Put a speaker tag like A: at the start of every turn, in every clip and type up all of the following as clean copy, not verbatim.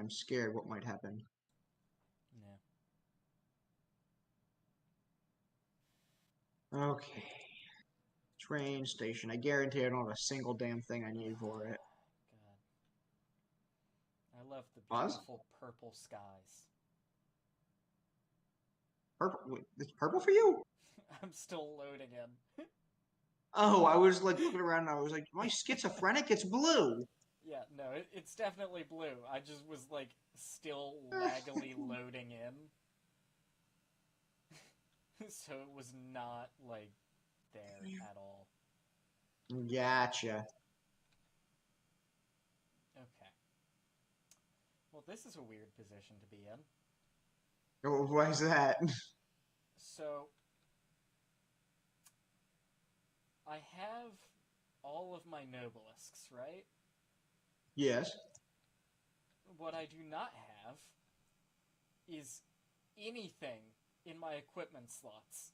A: I'm scared what might happen.
B: Yeah.
A: Okay. Train station. I guarantee I don't have a single damn thing I need for it.
B: God. I love the
A: Buzz?
B: beautiful purple skies.
A: Purple? Wait, it's purple for you?
B: I'm still loading in.
A: Oh, I was like looking around and I was like, am I schizophrenic? It's blue.
B: Yeah, no, it's definitely blue. I just was like still laggily loading in. So it was not like there at all.
A: Gotcha.
B: Okay. Well, this is a weird position to be in.
A: Why is that?
B: So, I have all of my nobelisks, right?
A: Yes.
B: What I do not have is anything in my equipment slots.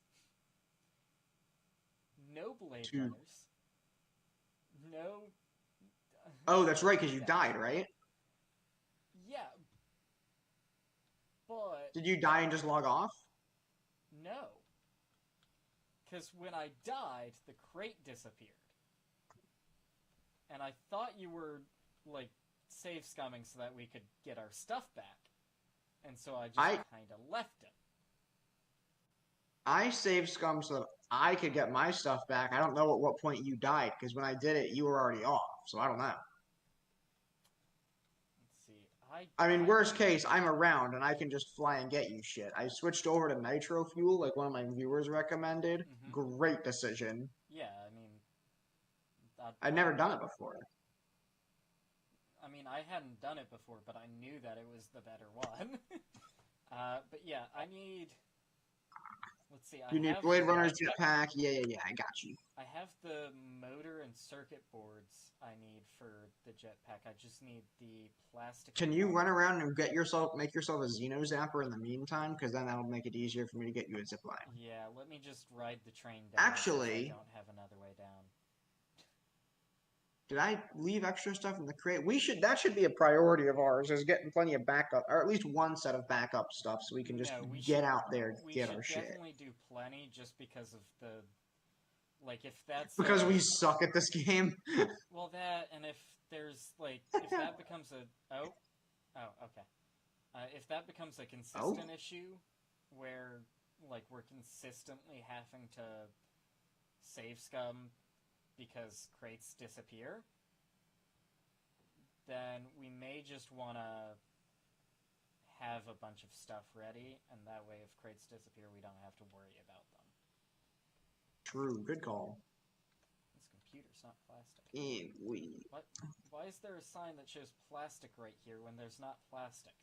B: No blade
A: Two.
B: runners. No
A: Oh, that's right, because you
B: dash.
A: died, right?
B: Yeah, but
A: Did you die and just log off?
B: no. Because when I died, the crate disappeared. And I thought you were, like, save scumming so that we could get our stuff back. And so I just
A: I
B: kind of left it.
A: I saved scum so that I could get my stuff back. I don't know at what point you died, because when I did it, you were already off, so I don't know.
B: Let's see. I
A: I mean,
B: died
A: worst
B: when...
A: case, I'm around and I can just fly and get you shit. I switched over to nitro fuel, like one of my viewers recommended.
B: Mm-hmm.
A: Great decision.
B: Yeah, I mean...
A: I'd never done it before.
B: I hadn't done it before, but I knew that it was the better one. But yeah, I need... Let's see,
A: You need Blade Runner's jetpack. Yeah, I got you.
B: I have the motor and circuit boards I need for the jetpack. I just need the plastic
A: Can you run
B: components.
A: around and make yourself a Xeno Zapper in the meantime? Because then that'll make it easier for me to get you a zipline.
B: Yeah, let me just ride the train down since I
A: Actually,
B: don't have another way down.
A: did I leave extra stuff in the crate? That should be a priority of ours, is getting plenty of backup, or at least one set of backup stuff so we can just
B: No,
A: get out there and
B: we
A: get our
B: should
A: shit.
B: definitely do plenty just because of the like if that's
A: Because we suck at this game.
B: well that and if there's like if that becomes a okay. If that becomes a
A: Oh?
B: consistent issue where like we're consistently having to save scum because crates disappear, then we may just want to have a bunch of stuff ready, and that way if crates disappear, we don't have to worry about them.
A: True, good call.
B: This computer's not plastic.
A: And we...
B: What? Why is there a sign that shows plastic right here when there's not plastic?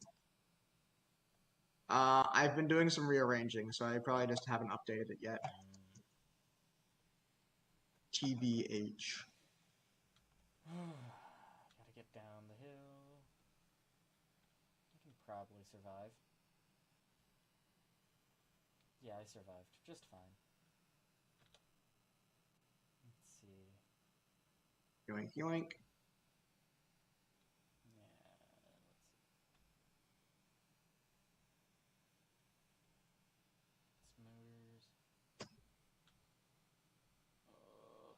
A: I've been doing some rearranging, so I probably just haven't updated it yet. TBH.
B: Gotta get down the hill. I can probably survive. Yeah, I survived just fine. Let's see.
A: Yoink, yoink.
B: Yeah, let's see. Motors. Ugh.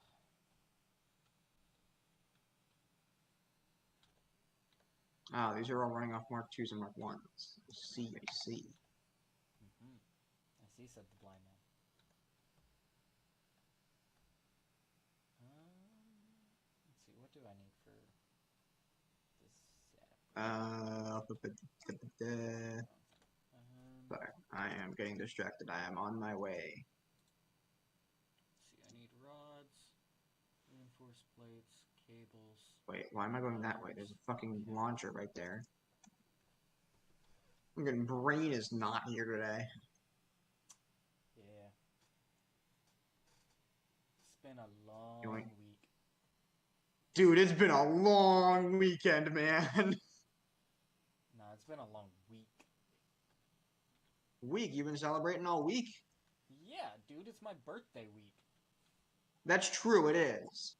A: Ah, these are all running off Mark 2s and Mark 1s. I see.
B: I see, said the blind man. Let's see, what do I need for this
A: Sorry, I am getting distracted. I am on my way.
B: let's see, I need rods, reinforced plates, cables.
A: Wait, why am I going that way? There's a fucking launcher right there. I'm getting Brain is not here today.
B: Yeah. It's been a long
A: Yoink.
B: week.
A: Dude, it's been a long weekend, man.
B: No, it's been a long week.
A: Week? You've been celebrating all week?
B: Yeah, dude, it's my birthday week.
A: That's true, it is.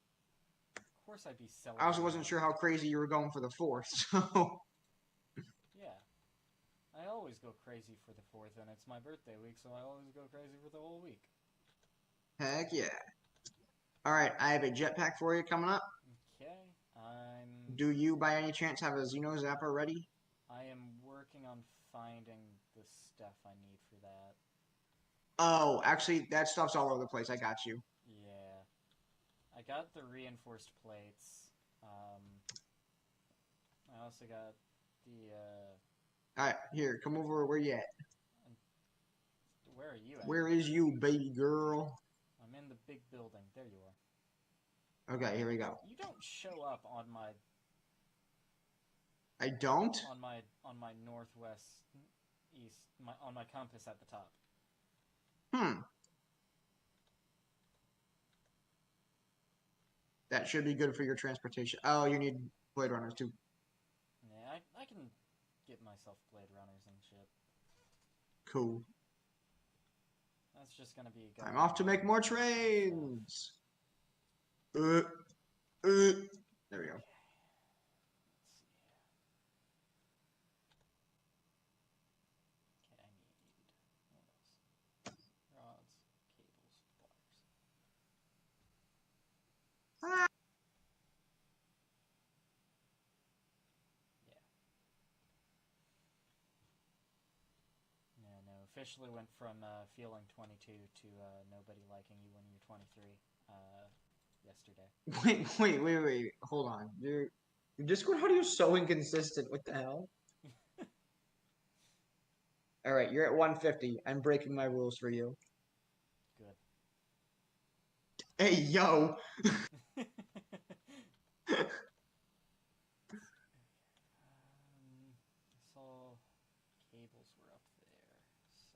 B: Of course I'd be
A: I also
B: celebrating
A: wasn't
B: all
A: sure
B: week.
A: how crazy you were going for the 4th, so...
B: I always go crazy for the 4th, and it's my birthday week, so I always go crazy for the whole week.
A: Heck yeah. Alright, I have a jetpack for you coming up.
B: Okay,
A: Do you, by any chance, have a Xeno Zapper ready?
B: I am working on finding the stuff I need for that.
A: Oh, actually, that stuff's all over the place. I got you.
B: Yeah. I got the reinforced plates. I also got the,
A: Alright, here, come over where you at.
B: Where are you at?
A: Where is you, baby girl?
B: I'm in the big building. There you are.
A: Okay, here we go.
B: You don't show up on my...
A: I don't?
B: On my northwest east... on my compass at the top.
A: That should be good for your transportation. Oh, you need Blade Runners too.
B: Yeah, I can get myself Blade Runners and shit.
A: Cool.
B: That's just gonna be...
A: I'm off to make more trains! There we go. Officially went from feeling 22 to nobody liking you when you're 23 yesterday. Wait. Hold on. Your Discord audio is so inconsistent. What the hell? Alright, you're at 150. I'm breaking my rules for you.
B: Good.
A: Hey, yo!
B: saw cables were up there, so...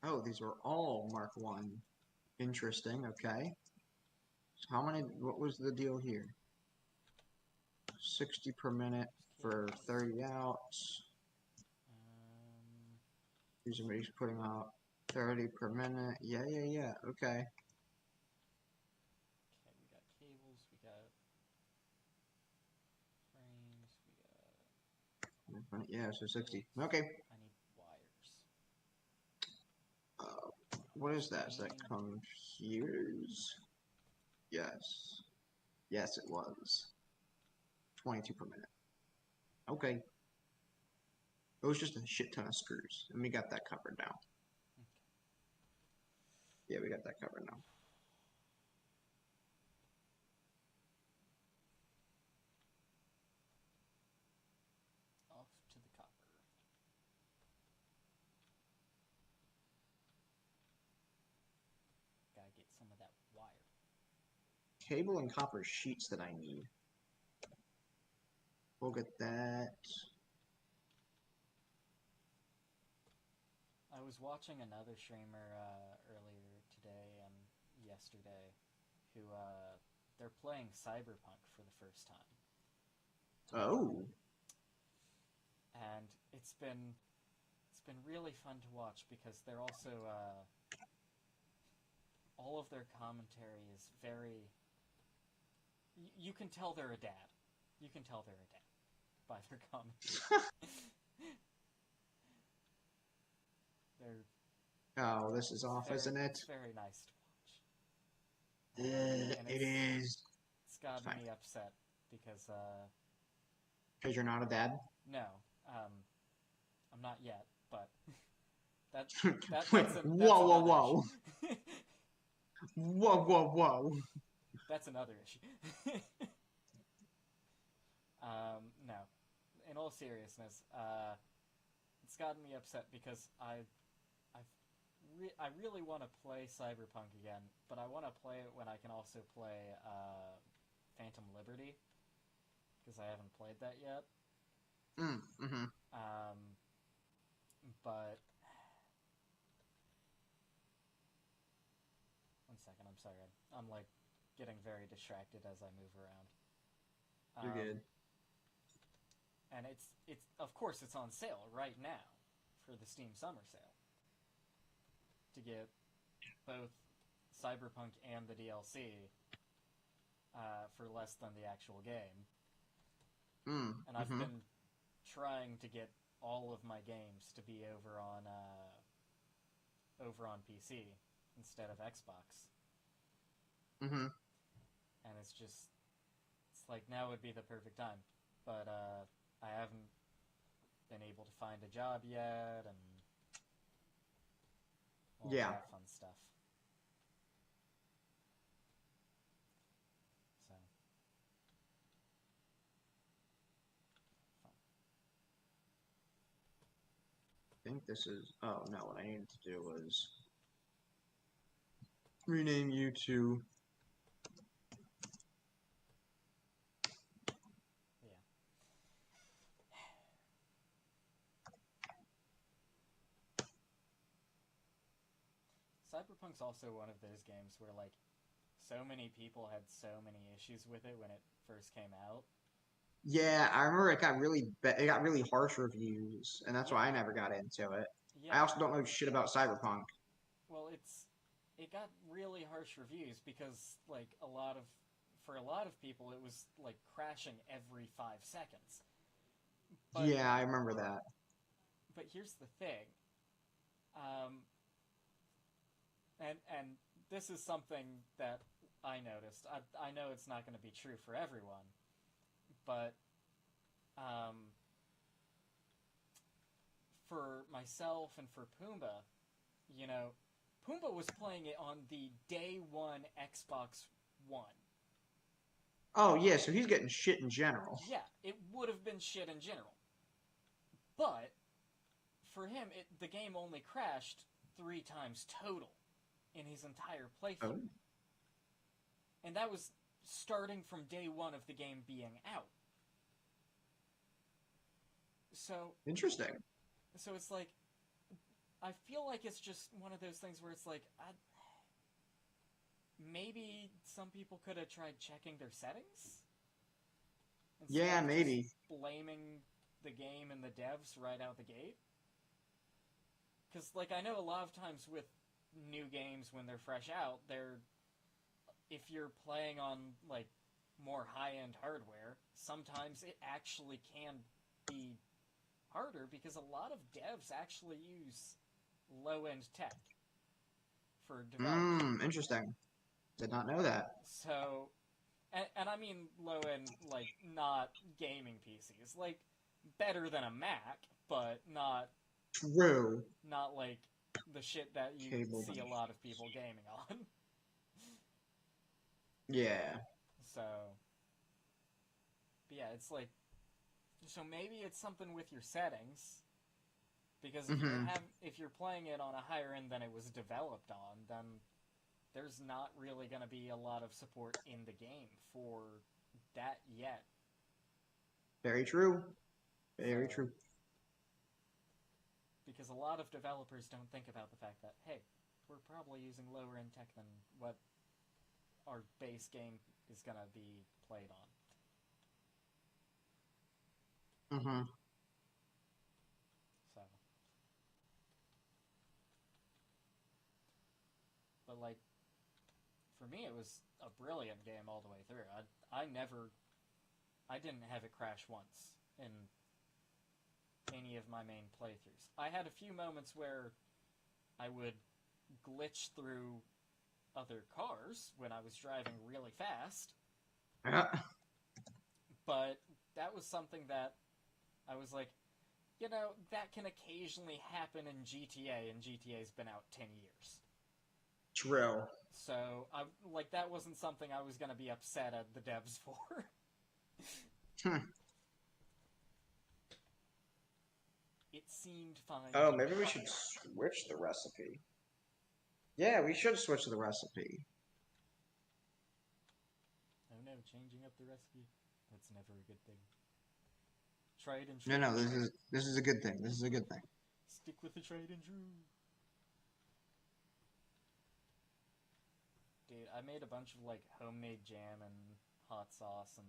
A: Oh, these are all Mark 1. Interesting, okay. So how many, what was the deal here? 60 per minute for 30 outs. Somebody's putting out 30 per minute. Yeah, okay.
B: Okay, we got cables, we got frames,
A: Yeah, so 60. Okay.
B: I need wires.
A: What is that? Is that conveyors? Yes. Yes, it was. 22 per minute. Okay. It was just a shit ton of screws, and we got that covered now.
B: Okay.
A: Yeah, we got that covered now.
B: Off to the copper. Gotta get some of that wire.
A: Cable and copper sheets that I need. We'll get that.
B: I was watching another streamer earlier today and yesterday who they're playing Cyberpunk for the first time.
A: Oh.
B: And it's been really fun to watch because they're also all of their commentary is very... You can tell they're a dad. You can tell they're a dad by their commentary.
A: Oh, this is off, isn't it?
B: It's very nice to watch.
A: It is.
B: It's gotten me upset because...
A: Because you're not a dad?
B: No. I'm not yet, but... that's
A: Whoa. Whoa.
B: That's another issue. No. In all seriousness, it's gotten me upset because I really want to play Cyberpunk again, but I want to play it when I can also play Phantom Liberty, because I haven't played that yet. But... One second, I'm sorry. I'm like getting very distracted as I move around.
A: You're good.
B: And it's of course it's on sale right now for the Steam Summer Sale to get both Cyberpunk and the DLC for less than the actual game.
A: Mm.
B: And I've
A: Mm-hmm.
B: been trying to get all of my games to be over on PC instead of Xbox.
A: Mm-hmm.
B: And it's like now would be the perfect time. But I haven't been able to find a job yet and all
A: Yeah.
B: that fun stuff. So, fun.
A: I think this is. Oh no! What I needed to do was rename you to.
B: Yeah. Cyberpunk's also one of those games where, like, so many people had so many issues with it when it first came out.
A: Yeah, I remember it got it got really harsh reviews, and that's why I
B: Yeah,
A: never got into it. I
B: yeah.
A: also don't know shit about Cyberpunk.
B: Well, it got really harsh reviews because, like, for a lot of people, it was like crashing every 5 seconds. But
A: Yeah, I remember that.
B: here's the thing, um, and this is something that I noticed. I know it's not going to be true for everyone, but um, for myself and for Pumbaa, you know, Pumbaa was playing it on the day one Xbox One.
A: Oh yeah, so he's getting shit in general.
B: Yeah, it would have been shit in general. But for him, the game only crashed 3 times total in his entire playthrough.
A: Oh,
B: And that was starting from day one of the game being out. So
A: interesting.
B: it's like, I feel like it's just one of those things where it's like, maybe some people could have tried checking their settings instead
A: Yeah,
B: of
A: maybe.
B: just blaming the game and the devs right out the gate. Because, like, I know a lot of times with new games when they're fresh out, if you're playing on, like, more high-end hardware, sometimes it actually can be harder because a lot of devs actually use low-end tech for development.
A: Interesting. Did not know that.
B: So, and I mean low-end, like, not gaming PCs. Like, better than a Mac, but not
A: True.
B: like the shit that you
A: Cable.
B: see a lot of people gaming on.
A: Yeah.
B: So, but yeah, it's like, so maybe it's something with your settings, because
A: Mm-hmm.
B: if you're playing it on a higher end than it was developed on, then there's not really going to be a lot of support in the game for that yet.
A: Very true. Very
B: So,
A: true.
B: because a lot of developers don't think about the fact that, hey, we're probably using lower end tech than what our base game is going to be played on.
A: Mm-hmm.
B: So, but like, for me, it was a brilliant game all the way through. I didn't have it crash once in any of my main playthroughs. I had a few moments where I would glitch through other cars when I was driving really fast,
A: Yeah.
B: but that was something that I was like, you know, that can occasionally happen in GTA, and GTA's been out 10 years.
A: True.
B: So, that wasn't something I was going to be upset at the devs for. It seemed fine.
A: Oh, maybe we should switch the recipe. Yeah, we should switch the recipe.
B: Oh no, changing up the recipe? That's never a good thing. Tried and
A: No,
B: true.
A: no, this is a good thing. This is a good thing.
B: Stick with the tried and true. Dude, I made a bunch of, like, homemade jam and hot sauce and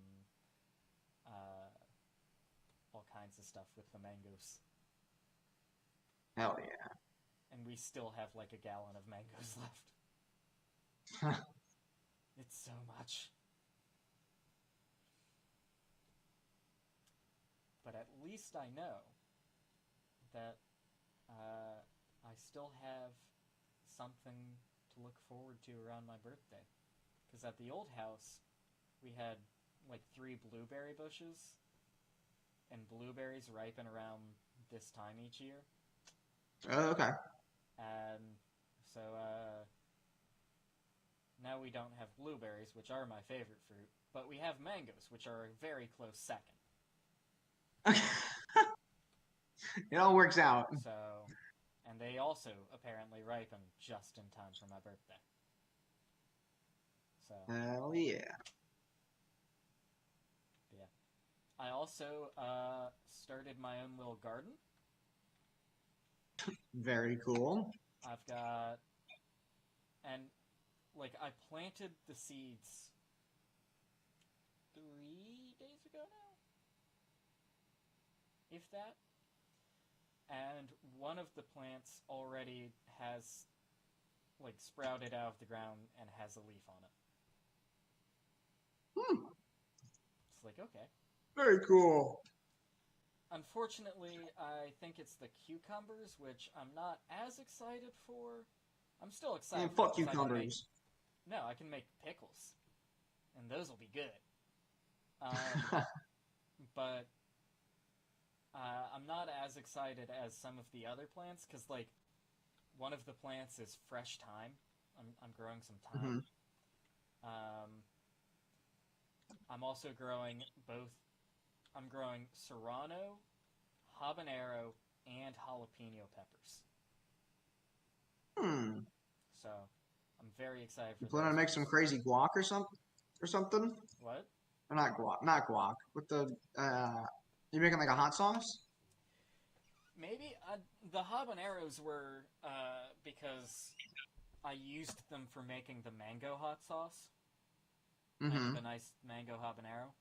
B: all kinds of stuff with the mangoes.
A: Hell yeah.
B: And we still have, like, a gallon of mangoes left. It's so much. at least I know that I still have something to look forward to around my birthday. Because at the old house, we had like 3 blueberry bushes, and blueberries ripen around this time each year.
A: Oh, okay.
B: And so now we don't have blueberries, which are my favorite fruit, but we have mangoes, which are a very close second.
A: It all works out.
B: So, and they also apparently ripen just in time for my birthday. So,
A: Hell yeah.
B: yeah. I also started my own little garden.
A: Very cool.
B: I've got, and like I planted the seeds 3 days ago now, if that. And one of the plants already has like sprouted out of the ground and has a leaf on it.
A: Hmm.
B: It's like, okay.
A: Very cool.
B: Unfortunately, I think it's the cucumbers, which I'm not as excited for. I'm still excited.
A: And fuck cucumbers.
B: I can make pickles, and those will be good. But I'm not as excited as some of the other plants, because like one of the plants is fresh thyme. I'm growing some thyme.
A: Mm-hmm.
B: I'm also growing both. I'm growing serrano, habanero, and jalapeno peppers. So I'm very excited for.
A: You plan to make some crazy guac or something?
B: What?
A: Or not guac. With the you making like a hot sauce?
B: Maybe the habaneros were because I used them for making the mango hot sauce.
A: Mm-hmm.
B: I have a nice mango habanero.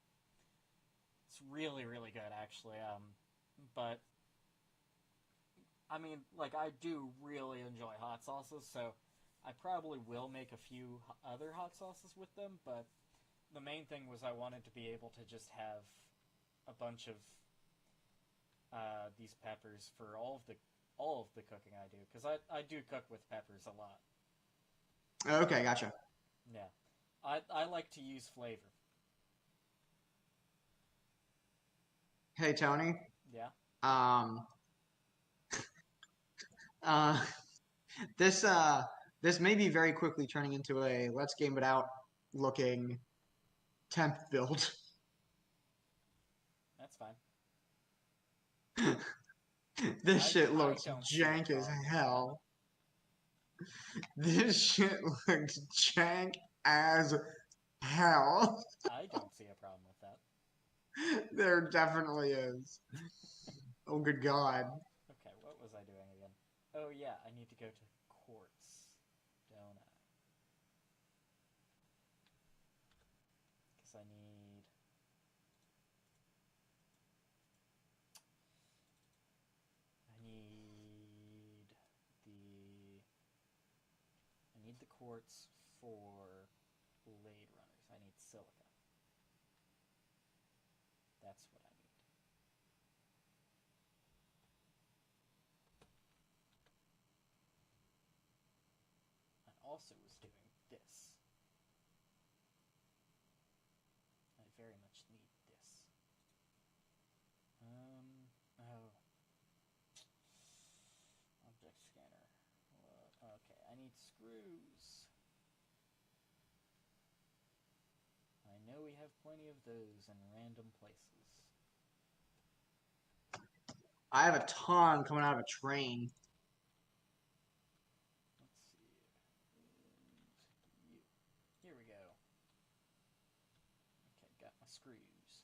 B: It's really, really good, actually. But I mean, like, I do really enjoy hot sauces, so I probably will make a few other hot sauces with them. But the main thing was I wanted to be able to just have a bunch of these peppers for all of the cooking I do, because I do cook with peppers a lot.
A: Okay, gotcha.
B: Yeah, I like to use flavor.
A: Hey Tony.
B: Yeah.
A: Uh, this may be very quickly turning into a let's game it out looking temp build.
B: That's fine.
A: This shit looks jank as hell. This shit looks jank as hell.
B: I don't see a problem with that.
A: There definitely is. Oh, good God.
B: Okay, what was I doing again? Oh, yeah, I need to go to courts, don't I? Because I need... I need the quartz for blade runners. I need silica. That's what I need. I also was doing this. I very much need this. Oh. Object scanner. Okay, I need screws. I know we have plenty of those in random places.
A: I have a ton coming out of a train.
B: Let's see. Here we go. Okay, got my screws.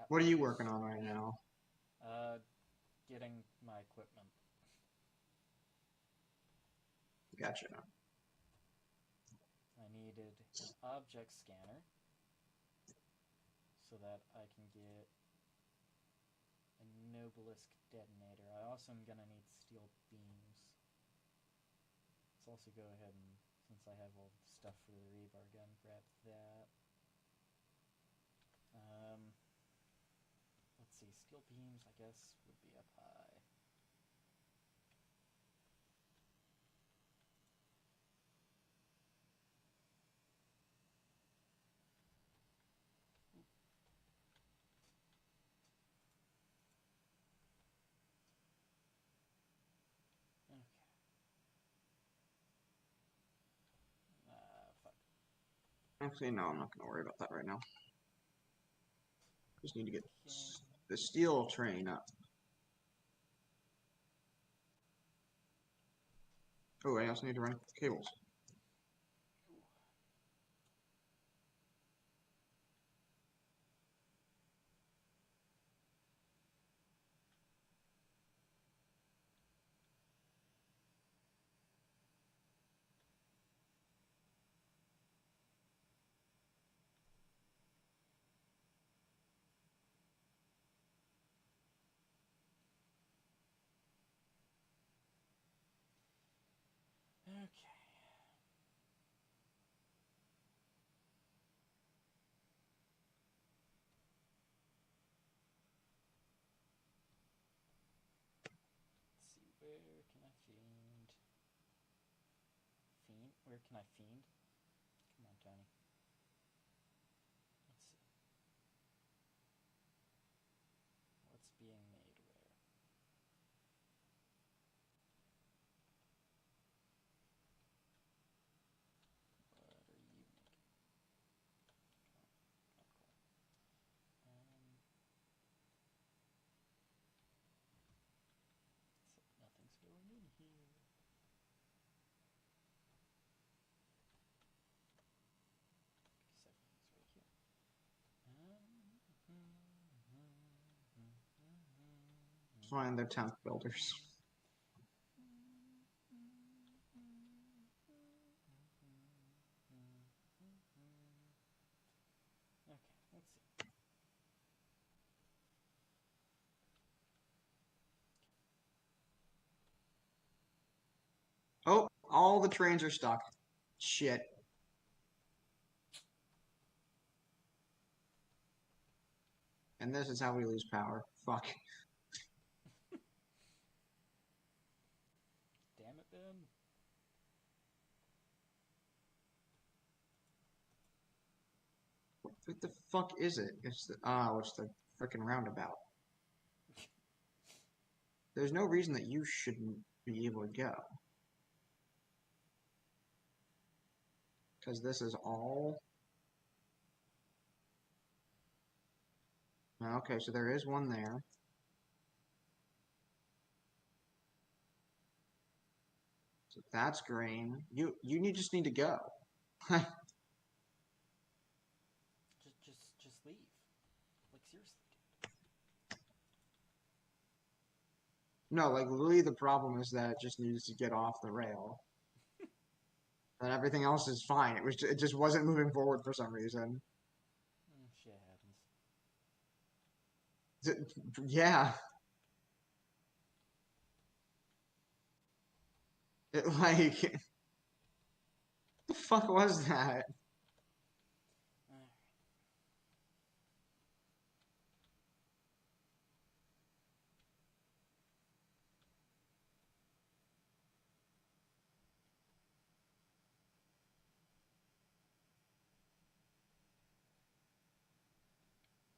A: What are you working on right now?
B: Getting my equipment.
A: Gotcha.
B: I needed an object scanner so that I can get a Nobelisk detonator. I also am going to need steel beams. Let's also go ahead and, since I have all the stuff for the rebar gun, grab that. Steel beams, I guess, would be up high. Okay. Fuck.
A: Actually, no, I'm not gonna worry about that right now. Just need to get
B: Okay.
A: the steel train up. Oh, I also need to run cables.
B: Okay. Let's see, where can I fiend? Fiend? Where can I fiend? Come on, Tony. Let's see. What's being made where? What are you making? Oh, not cool. So nothing's going in here. Because everything's right here.
A: Fine, they're temp builders.
B: Okay, let's see.
A: Oh, all the trains are stuck. Shit. And this is how we lose power. Fuck.
B: Damn it, Ben.
A: What the fuck is it? It's the it's the freaking roundabout. There's no reason that you shouldn't be able to go. Because this is all... Okay, so there is one there. So that's green. You just need to go.
B: Just leave. Like, seriously, dude.
A: No, like literally the problem is that it just needs to get off the rail. And everything else is fine. It just wasn't moving forward for some reason.
B: Shit happens.
A: Yeah. It like the fuck was that?
B: Alright.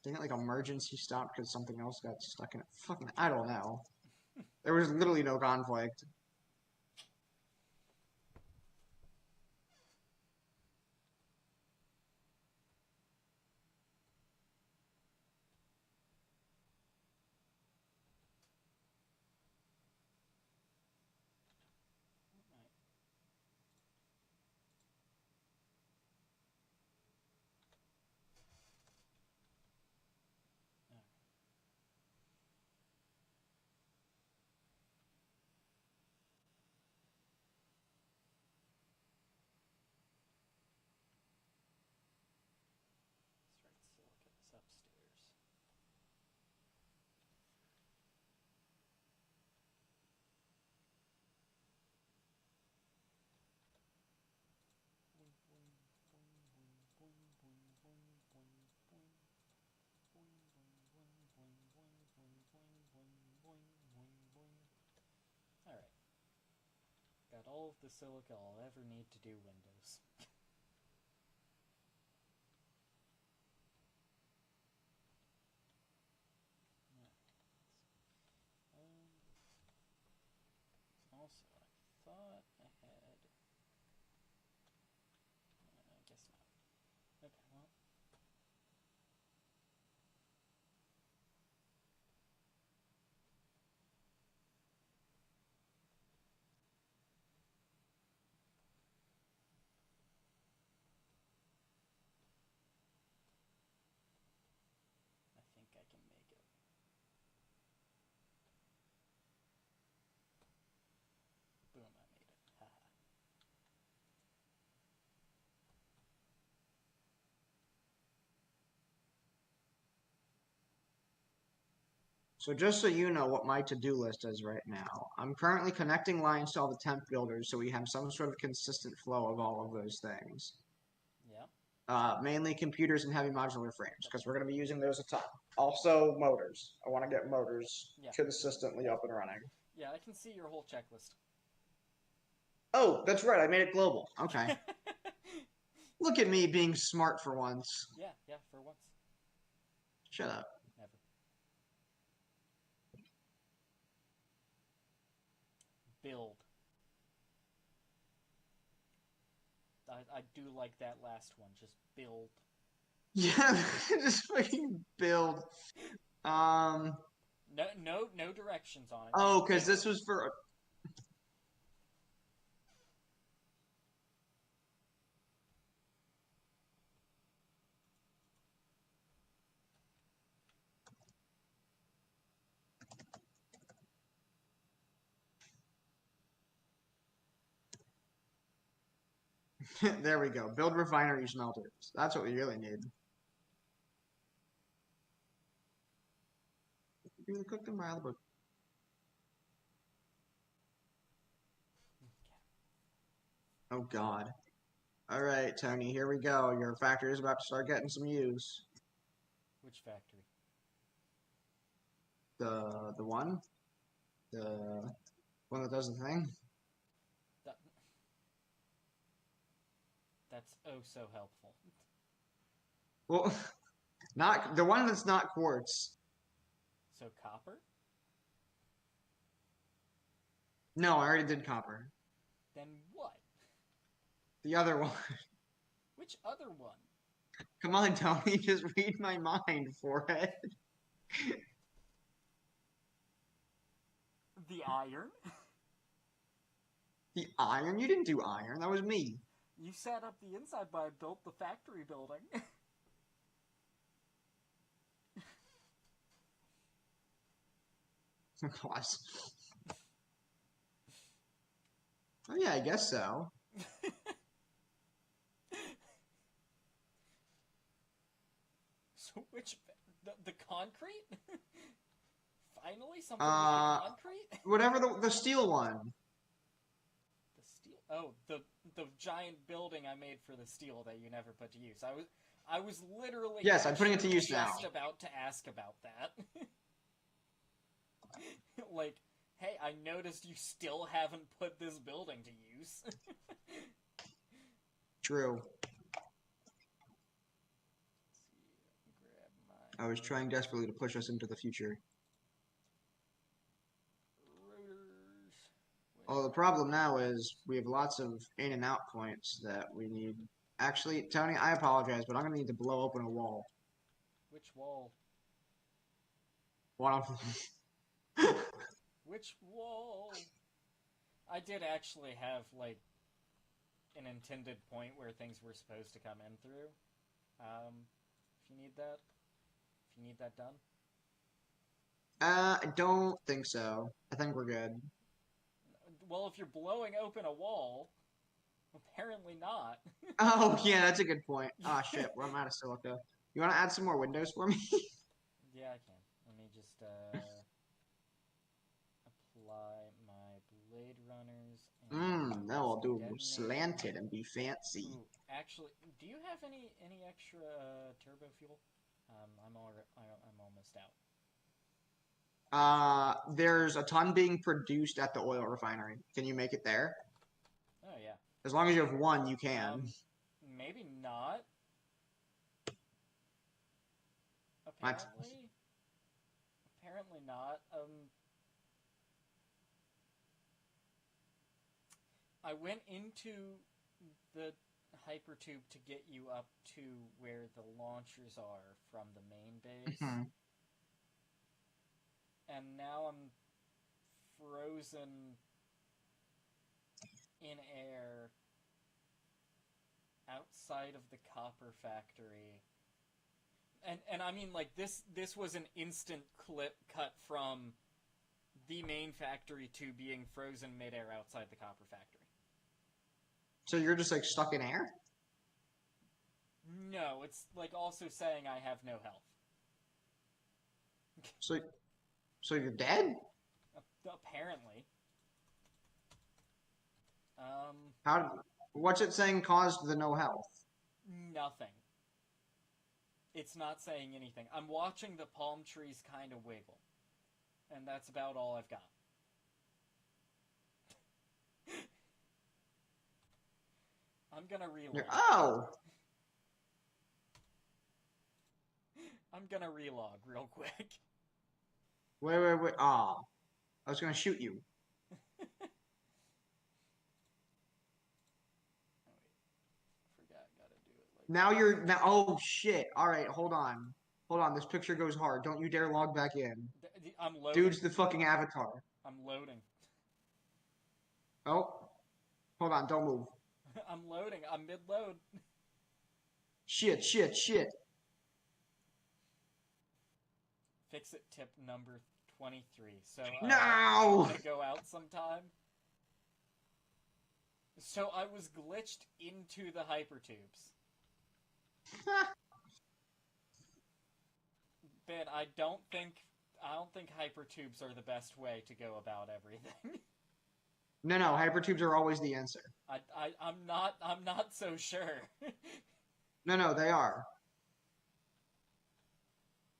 A: Didn't it like emergency stop because something else got stuck in it? Fucking, I don't know. There was literally no conflict.
B: all of the silica I'll ever need to do windows. Also, I thought I had... I guess not. Okay, well... I think I can make it. Boom, I made it. Haha.
A: So just so you know what my to-do list is right now, I'm currently connecting lines to all the temp builders so we have some sort of consistent flow of all of those things.
B: Yeah.
A: Mainly computers and heavy modular frames, because we're going to be using those a ton. Also, motors. I want to get motors consistently up and running.
B: Yeah, I can see your whole checklist.
A: Oh, that's right. I made it global. Okay. Look at me being smart for once.
B: Yeah, for once.
A: Shut up.
B: Never. Build. I do like that last one. Just build.
A: Yeah, just fucking build.
B: No directions on it.
A: Oh, because this was for. There we go. Build refinery smelters. That's what we really need. You cook them by book. Oh God. All right, Tony. Here we go. Your factory is about to start getting some use.
B: Which factory?
A: The one that does the thing.
B: That's oh so helpful.
A: Well, not the one that's not quartz.
B: So copper?
A: No, I already did copper.
B: Then what?
A: The other one.
B: Which other one?
A: Come on, Tony, just read my mind for it.
B: The iron?
A: The iron? You didn't do iron. That was me.
B: You set up the inside, but I built the factory building.
A: Of course. Oh yeah, I guess so.
B: So which... The concrete? Finally, something with the concrete?
A: Whatever the steel one.
B: The steel? Oh, the giant building I made for the steel that you never put to use. I was literally...
A: Yes, I'm putting it to use now.
B: Just about to ask about that. Like, hey, I noticed you still haven't put this building to use.
A: True. I was trying desperately to push us into the future.
B: Rotors.
A: Oh, the problem now is we have lots of in and out points that we need. Actually, Tony, I apologize, but I'm going to need to blow open a wall.
B: Which wall?
A: One of them.
B: Which wall? I did actually have, like, an intended point where things were supposed to come in through. If you need that. If you need that done.
A: I don't think so. I think we're good.
B: Well, if you're blowing open a wall, apparently not.
A: Oh, yeah, that's a good point. Ah, shit, well, I'm out of silica. You want to add some more windows for me?
B: Yeah, I can. Let me just, apply my blade runners.
A: Now I'll do them slanted and be fancy.
B: Ooh, actually, do you have any extra turbo fuel? I'm almost out.
A: There's a ton being produced at the oil refinery. Can you make it there? As long as you have one, you can.
B: Maybe not.
A: What?
B: Apparently not. I went into the hypertube to get you up to where the launchers are from the main base. And now I'm frozen in air outside of the copper factory. And I mean, like, this was an instant clip cut from the main factory to being frozen midair outside the copper factory.
A: So you're just, like, stuck in air?
B: No, it's, like, also saying I have no health.
A: So you're dead?
B: Apparently.
A: What's it saying caused the no health?
B: Nothing. It's not saying anything. I'm watching the palm trees kind of wiggle. And that's about all I've got. I'm gonna relog.
A: Oh!
B: I'm gonna relog real quick.
A: Wait. Aw. I was gonna shoot you. Now, oh shit. Alright, hold on. Hold on, this picture goes hard. Don't you dare log back in.
B: I'm loading.
A: Dude's the fucking avatar.
B: I'm loading.
A: Oh. Hold on, don't move.
B: I'm loading. I'm mid-load.
A: Shit.
B: Fix-it tip number 23. So,
A: No!
B: I'm gonna go out sometime. So I was glitched into the hypertubes. Ben, I don't think hypertubes are the best way to go about everything.
A: No, hypertubes are always the answer.
B: I'm not so sure.
A: No, they are.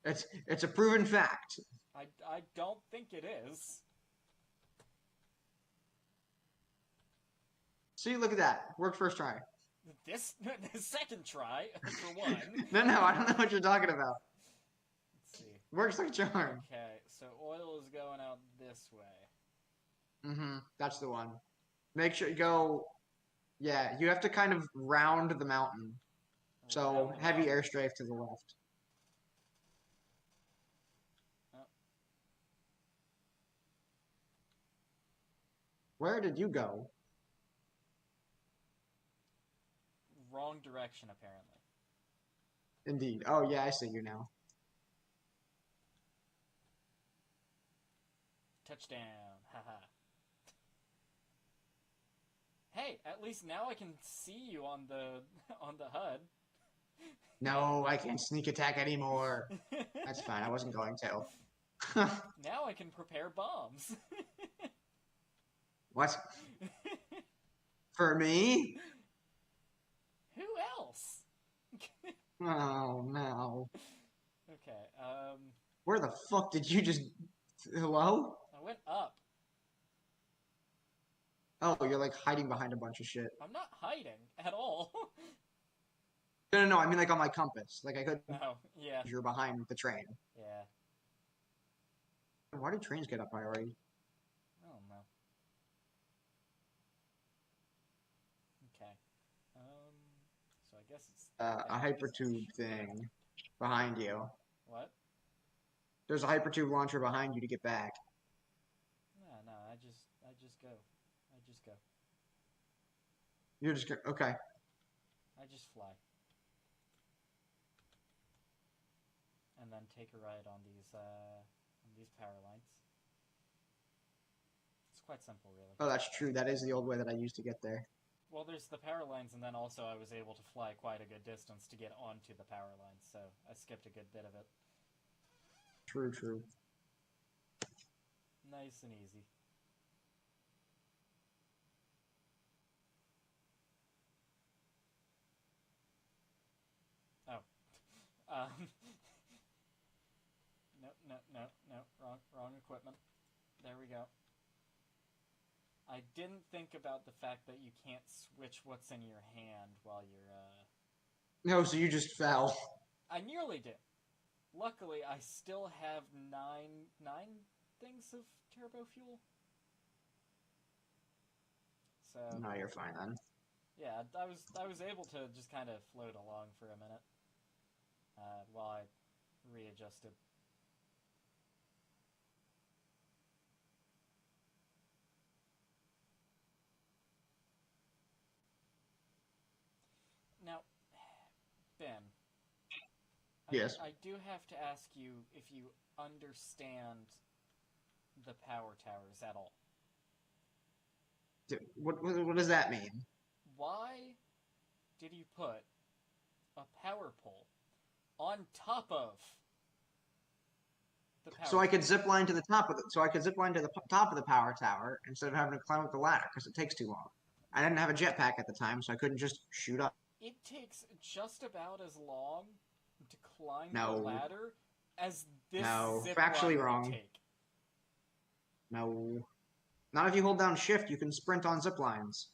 A: It's a proven fact.
B: I don't think it is.
A: See, look at that. Worked first try.
B: The second try, for one.
A: No, I don't know what you're talking about.
B: Let's see.
A: Works like a charm.
B: Okay, so oil is going out this way.
A: That's the one. Make sure you go... Yeah, you have to kind of round the mountain. So, heavy airstrafe to the left.
B: Oh.
A: Where did you go?
B: Wrong direction, apparently.
A: Indeed. Oh, yeah, I see you now.
B: Touchdown. Haha. Hey, at least now I can see you on the HUD.
A: No, I can't sneak attack anymore. That's fine, I wasn't going to.
B: Now I can prepare bombs.
A: What? For me?
B: Who else?
A: Oh, no.
B: Okay,
A: Where the fuck did you just... Hello?
B: I went up.
A: Oh, you're like hiding behind a bunch of shit.
B: I'm not hiding at all.
A: No, I mean like on my compass. Like I could...
B: Oh, yeah.
A: You're behind the train.
B: Yeah.
A: Why do trains get up high already?
B: I don't know. Okay. So I guess it's...
A: A hypertube thing behind you.
B: What?
A: There's a hypertube launcher behind you to get back.
B: No, I just go.
A: You're just gonna... Okay.
B: I just fly. And then take a ride on these power lines. It's quite simple, really.
A: Oh, that's true. That is the old way that I used to get there.
B: Well, there's the power lines, and then also I was able to fly quite a good distance to get onto the power lines, so I skipped a good bit of it.
A: True.
B: Nice and easy. Oh. No, wrong equipment. There we go. I didn't think about the fact that you can't switch what's in your hand while you're,
A: No, so you just fell.
B: I nearly did. Luckily, I still have nine things of turbo fuel. So
A: No, you're fine then.
B: yeah, I was able to just kind of float along for a minute while I readjusted. Now, Ben,
A: Yes.
B: I do have to ask you if you understand the power towers at all.
A: What does that mean?
B: Why did you put a power pole on top of the power
A: So I could
B: tower?
A: zip line to the top of it. So I could zip line to the top of the power tower instead of having to climb up the ladder because it takes too long. I didn't have a jetpack at the time, so I couldn't just shoot up.
B: It takes just about as long to climb the
A: No,
B: ladder as this
A: no,
B: zip
A: factually
B: line would
A: wrong.
B: take.
A: No, not if you hold down shift. You can sprint on zip lines.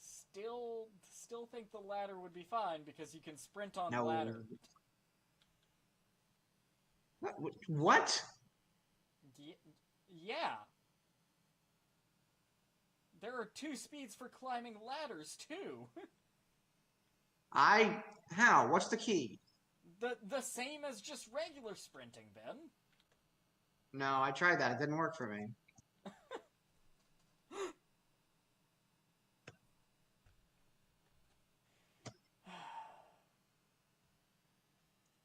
B: Still think the ladder would be fine because you can sprint on the
A: No.
B: ladder.
A: What?
B: Yeah. There are 2 speeds for climbing ladders too.
A: How? What's the key?
B: The same as just regular sprinting, Ben.
A: No, I tried that. It didn't work for me.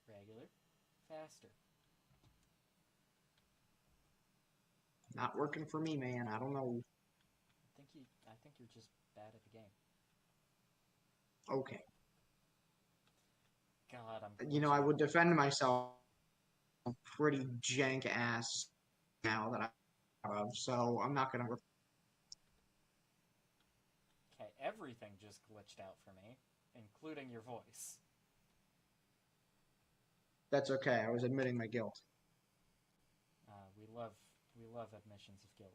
B: Regular, faster.
A: Not working for me, man. I don't know.
B: I think you're just bad at the game.
A: Okay.
B: God, I'm.
A: You know, I would defend myself pretty jank ass now that I have, so I'm not gonna.
B: Okay, everything just glitched out for me, including your voice.
A: That's okay. I was admitting my guilt.
B: We love admissions of guilt.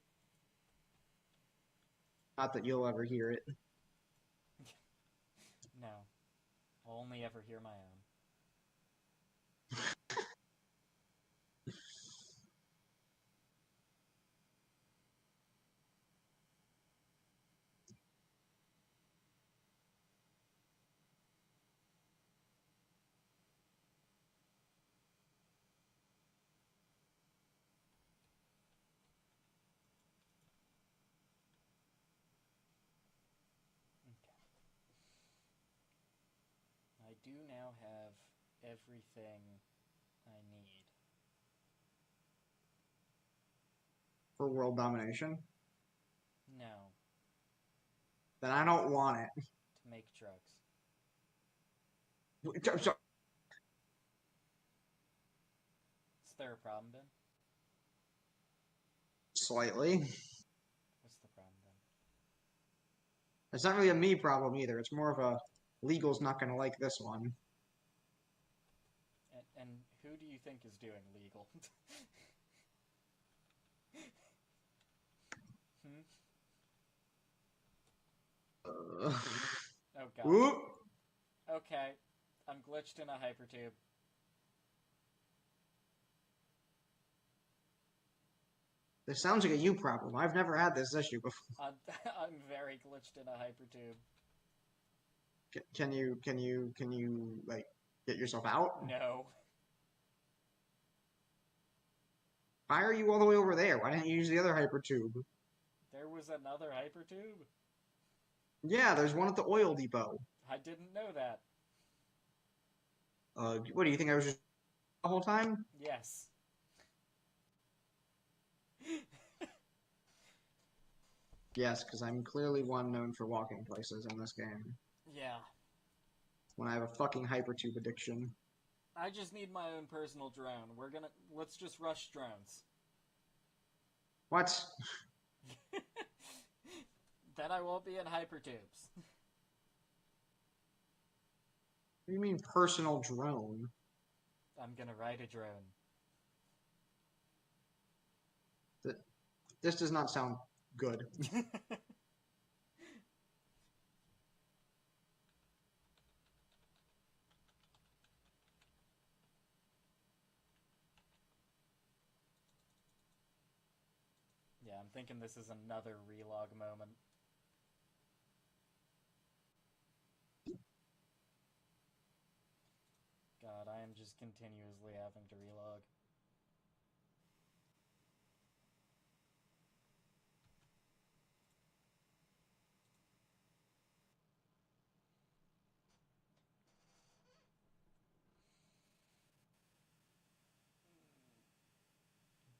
A: Not that you'll ever hear it.
B: No, I'll only ever hear my own. Okay. I do now have everything I need.
A: For world domination?
B: No,
A: Then I don't want it.
B: to make drugs.
A: So,
B: Is there a problem, Ben?
A: slightly.
B: What's the problem, Ben?
A: It's not really a me problem either. It's more of a legal's not gonna like this one.
B: And who do you think is doing legal? Hmm? Oh god.
A: Whoop.
B: Okay, I'm glitched in a hypertube.
A: This sounds like a you problem. I've never had this issue before.
B: I'm very glitched in a hypertube.
A: Can you like get yourself out?
B: No.
A: Why are you all the way over there? Why didn't you use the other hypertube?
B: There was another hypertube?
A: Yeah, there's one at the oil depot.
B: I didn't know that.
A: What do you think I was just the whole time?
B: Yes.
A: Yes, because I'm clearly one known for walking places in this game.
B: Yeah.
A: When I have a fucking hypertube addiction.
B: I just need my own personal drone. Let's just rush drones.
A: What?
B: Then I won't be in hypertubes.
A: What do you mean personal drone?
B: I'm gonna ride a drone.
A: This does not sound good.
B: Yeah, I'm thinking this is another relog moment. God, I am just continuously having to relog.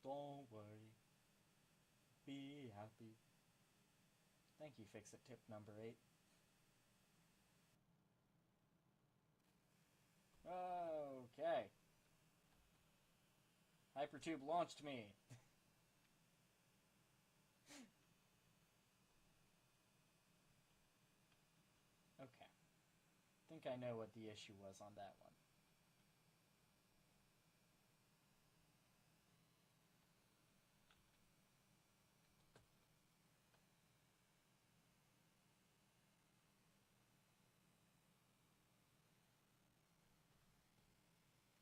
B: Don't worry. Be happy. Thank you, Fix-It tip number 8. Okay. Hypertube launched me. Okay. I think I know what the issue was on that one.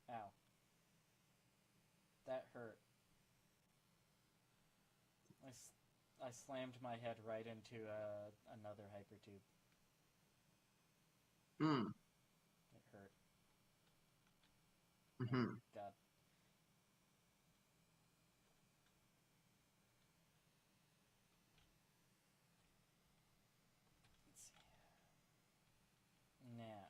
B: Ow. That hurt. I slammed my head right into another hypertube.
A: Hmm.
B: It hurt.
A: Mm-hmm.
B: God. Let's see. Now.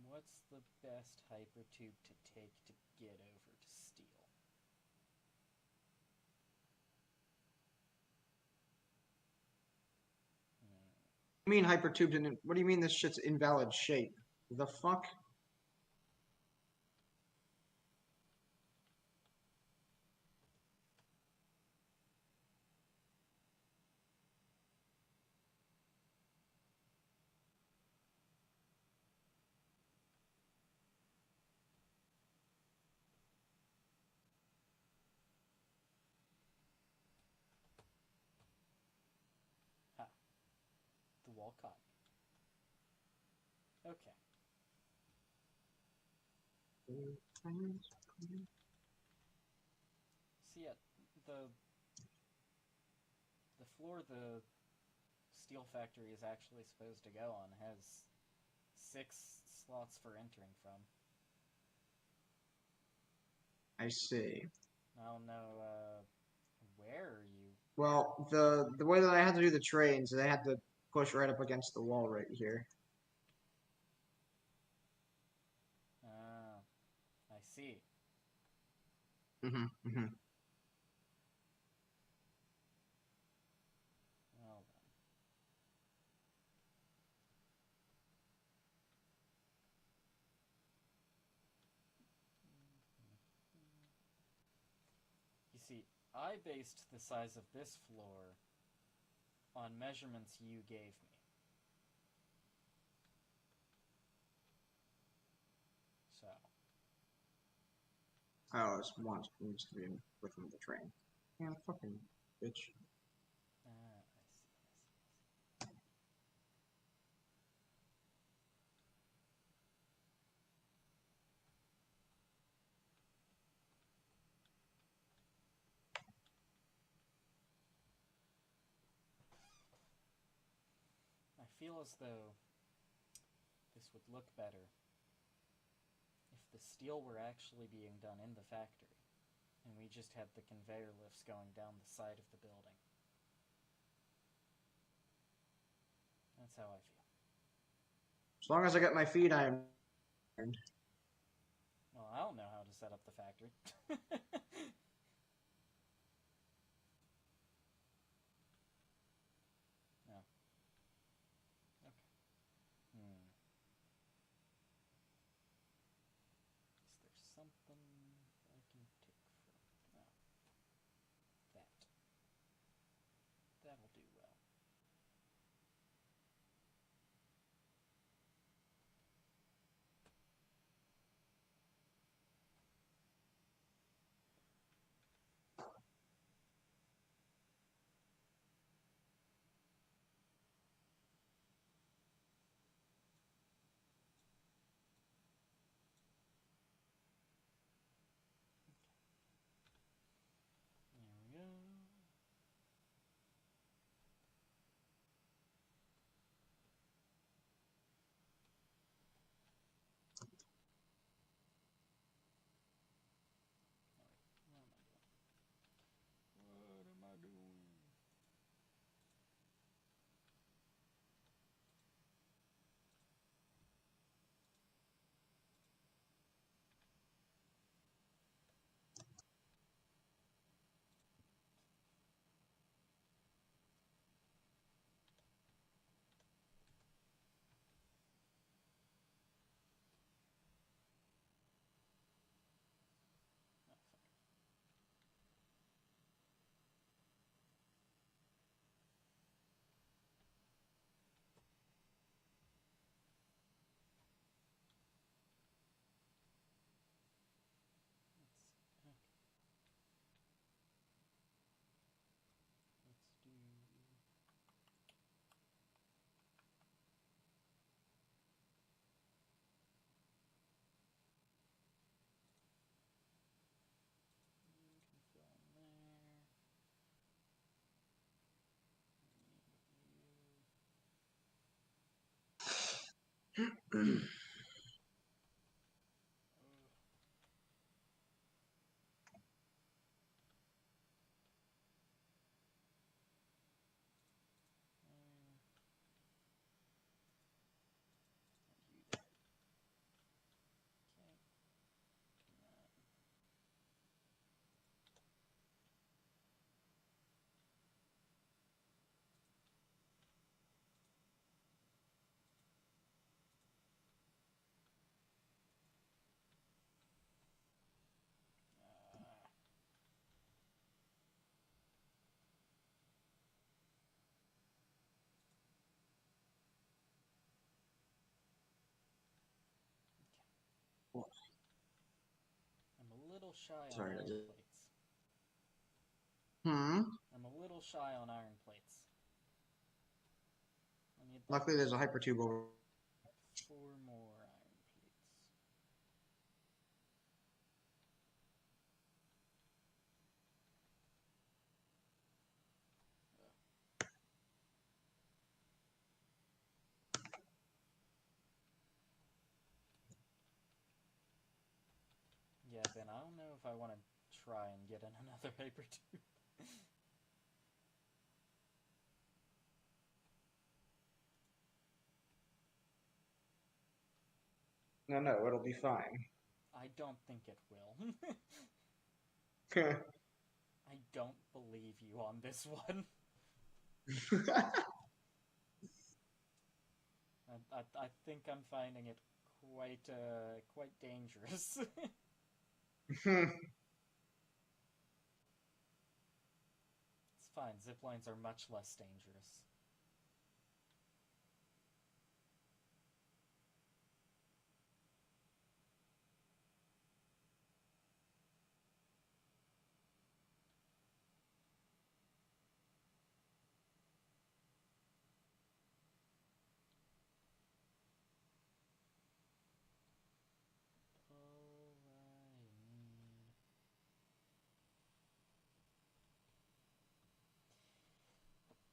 B: What's the best hypertube to take to get over to steel?
A: What do you mean hypertube didn't? What do you mean this shit's invalid shape? The fuck?
B: Ha. The wall caught me. Okay. See, the floor the steel factory is actually supposed to go on has 6 slots for entering from.
A: I see.
B: I don't know, where are you?
A: Well, the way that I had to do the trains, they had to push right up against the wall right here.
B: Ah, I see.
A: Mm-hmm. Mm-hmm.
B: Well then. You see, I based the size of this floor on measurements you gave me. So.
A: Oh, it's one needs to be within the train. Yeah, fucking bitch.
B: I see. I feel as though this would look better if the steel were actually being done in the factory, and we just had the conveyor lifts going down the side of the building. That's how I feel.
A: As long as I get my feet, I am.
B: Well, I don't know how to set up the factory. No. Okay. Is there something I can take from? No. That. That'll do well. I'm a little shy on
A: Sorry,
B: iron
A: I just...
B: plates.
A: Hmm?
B: I'm a little shy on iron plates. I need like
A: Luckily, there's a hypertube over...
B: 4 more iron plates. Yeah, Ben, I don't know if I want to try and get in another hypertube.
A: No, it'll be fine.
B: I don't think it will. I don't believe you on this one. I think I'm finding it quite dangerous. It's fine. Ziplines are much less dangerous.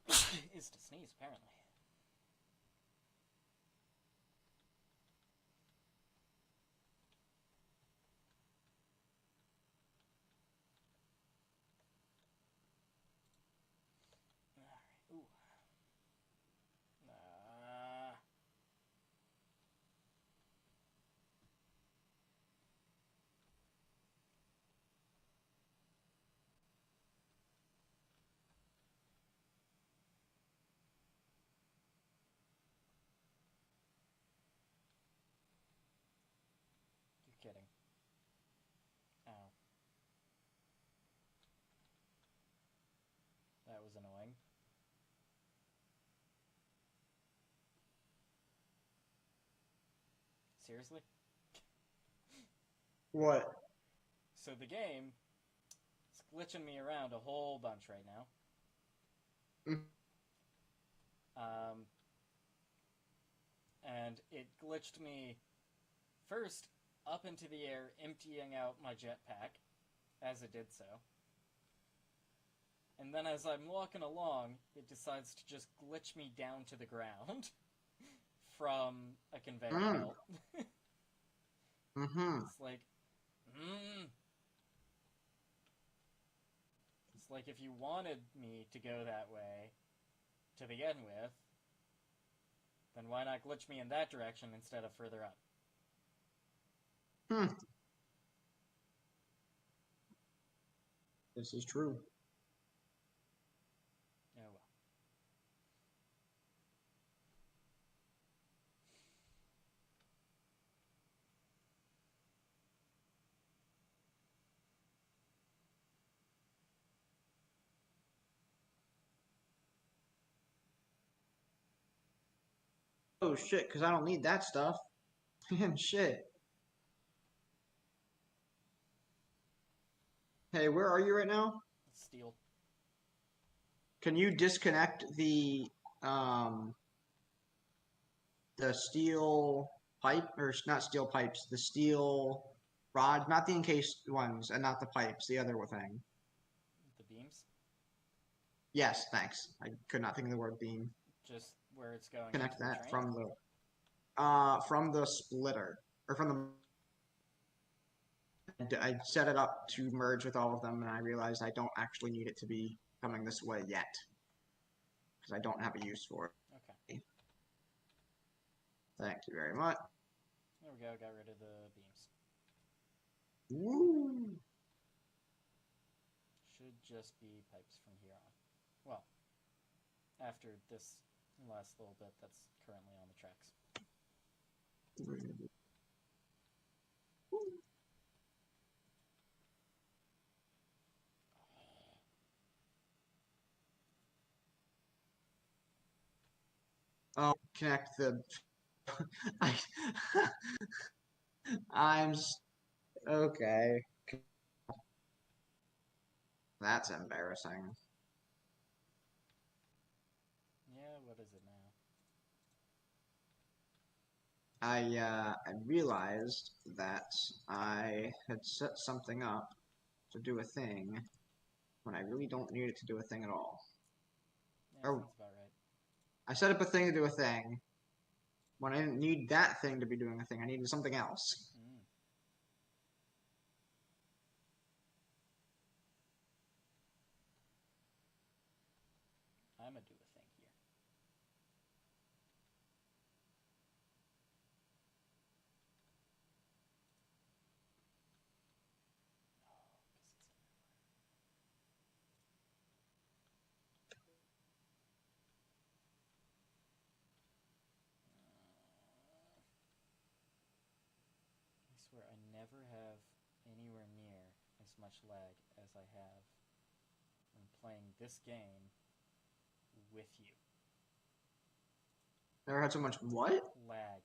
B: All I need is to sneeze, apparently. Alright, ooh. You're kidding. Ow. That was annoying. Seriously?
A: What?
B: So the game is glitching me around a whole bunch right now. And it glitched me first up into the air, emptying out my jetpack as it did so. And then as I'm walking along, it decides to just glitch me down to the ground from a conveyor belt. It's like, It's like if you wanted me to go that way to begin with, then why not glitch me in that direction instead of further up?
A: This is true.
B: Oh well.
A: Oh shit, because I don't need that stuff. Shit. Hey, where are you right now?
B: Steel.
A: Can you disconnect the steel pipe, or not steel pipes, the steel rod, not the encased ones, and not the pipes, the other thing?
B: The beams?
A: Yes, thanks. I could not think of the word beam.
B: Just where it's going into
A: Connect
B: the
A: that
B: train?
A: from the... From the splitter, or from the I set it up to merge with all of them, and I realized I don't actually need it to be coming this way yet, because I don't have a use for it.
B: Okay.
A: Thank you very much.
B: There we go, got rid of the beams.
A: Woo!
B: Should just be pipes from here on. Well, after this last little bit that's currently on the tracks.
A: Oh, connect the. I, I'm okay. That's embarrassing.
B: Yeah, what is it now?
A: I realized that I had set something up to do a thing when I really don't need it to do a thing at all.
B: Yeah,
A: Oh,
B: sounds about right.
A: I set up a thing to do a thing when I didn't need that thing to be doing a thing. I needed something else.
B: I'ma do a thing here. I swear I never have anywhere near as much lag as I have when playing this game with you.
A: Never had so much what?
B: Lag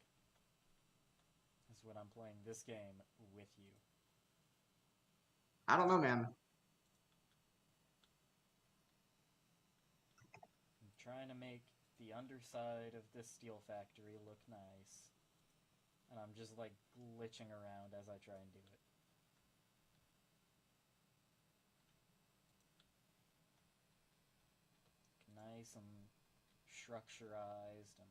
B: is when I'm playing this game with you.
A: I don't know, man.
B: I'm trying to make the underside of this steel factory look nice, and I'm just like glitching around as I try and do it. Nice and structurized and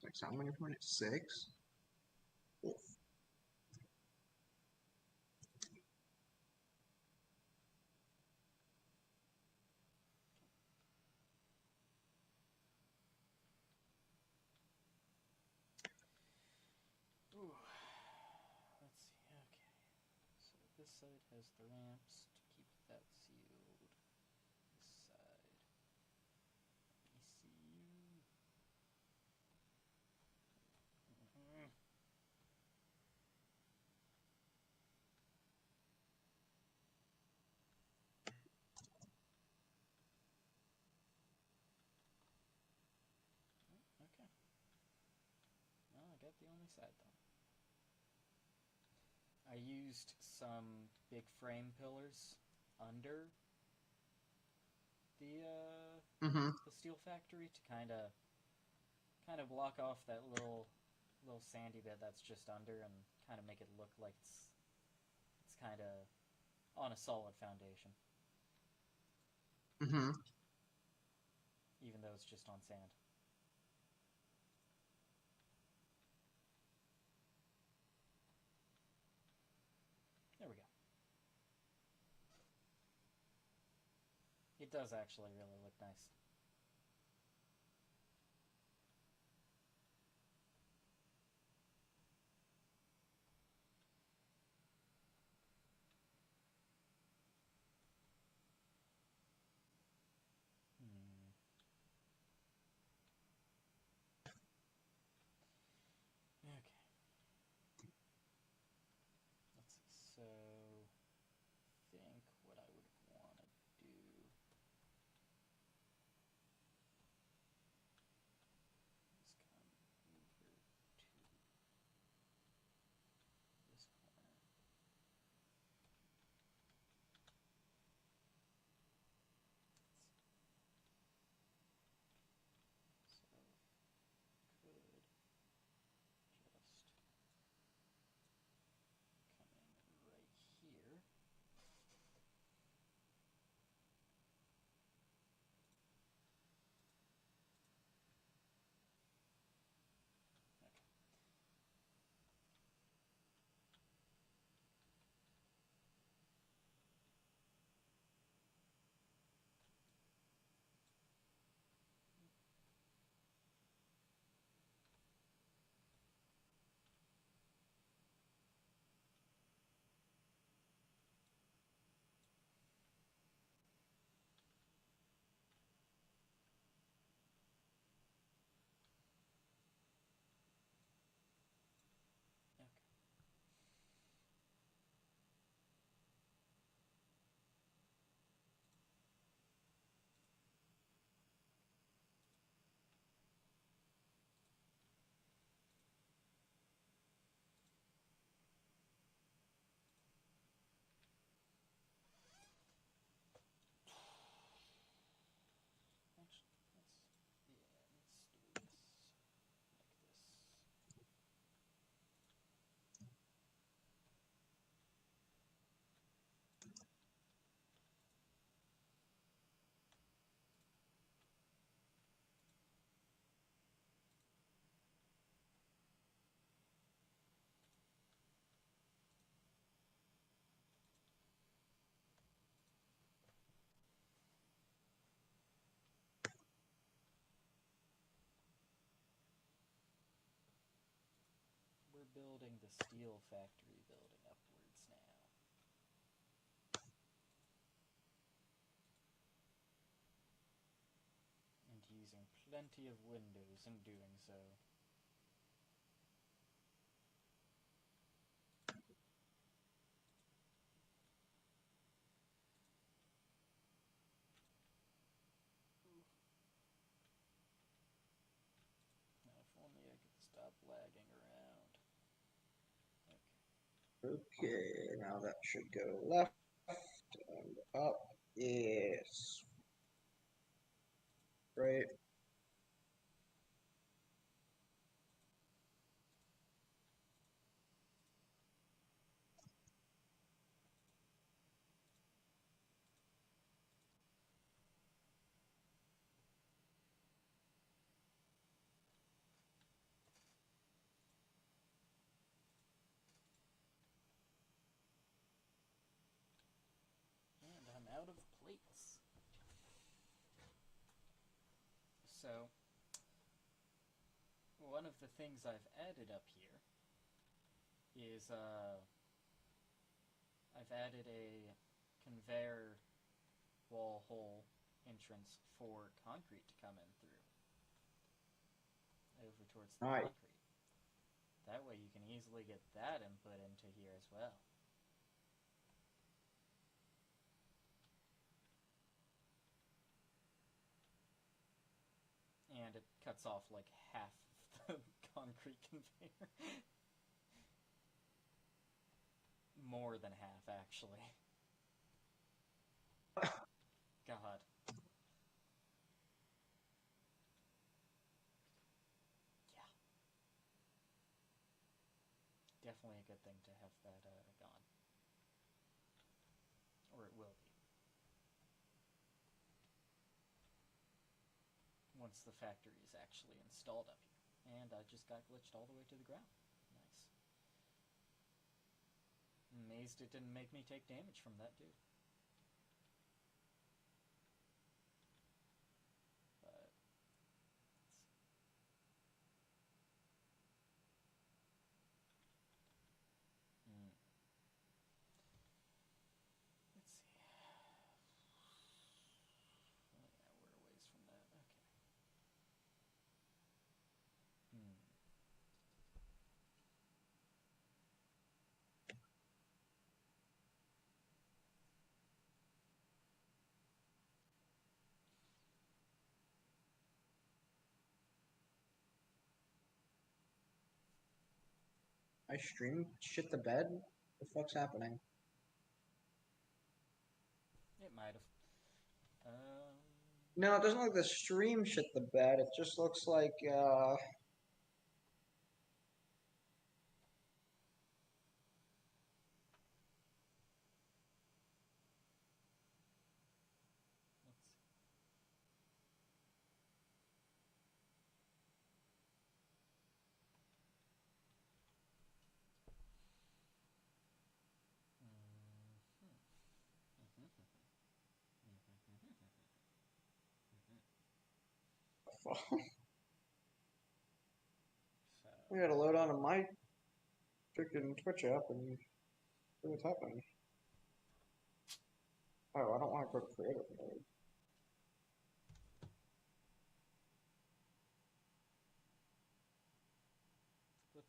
A: Like, how many points? 6? Oh.
B: ooh. Let's see. Okay. So this side has the ramps to keep that sealed. This side. Let me see you. Okay. Well, I got the only side done. I used some big frame pillars under the steel factory to kind of block off that little sandy bit that's just under and kind of make it look like it's kind of on a solid foundation. Even though it's just on sand. There we go. It does actually really look nice. Okay. Let's see. So, I think what I would want to do building the steel factory building upwards now. And using plenty of windows in doing so. Now, if only I could stop lagging around.
A: Okay, now that should go left and up. Yes. Great.
B: And I'm out of plates. So, one of the things I've added up here is, I've added a conveyor wall hole entrance for concrete to come in through. Over towards the
A: Nice.
B: concrete. That way you can easily get that input into here as well. And it cuts off like half of the concrete conveyor. More than half, actually. God. Yeah. Definitely a good thing to have that gone. Or it will be. Once the factory is actually installed up here. And I just got glitched all the way to the ground. Nice. Amazed it didn't make me take damage from that, too. But... Let's see. Oh yeah, we're a ways from that. Okay.
A: My stream shit the bed? What the fuck's happening?
B: It might have.
A: No, it doesn't look like the stream shit the bed. It just looks like,
B: Let's
A: we gotta load onto my freaking Twitch app and see what's happening. Oh, I don't want to go to creative mode.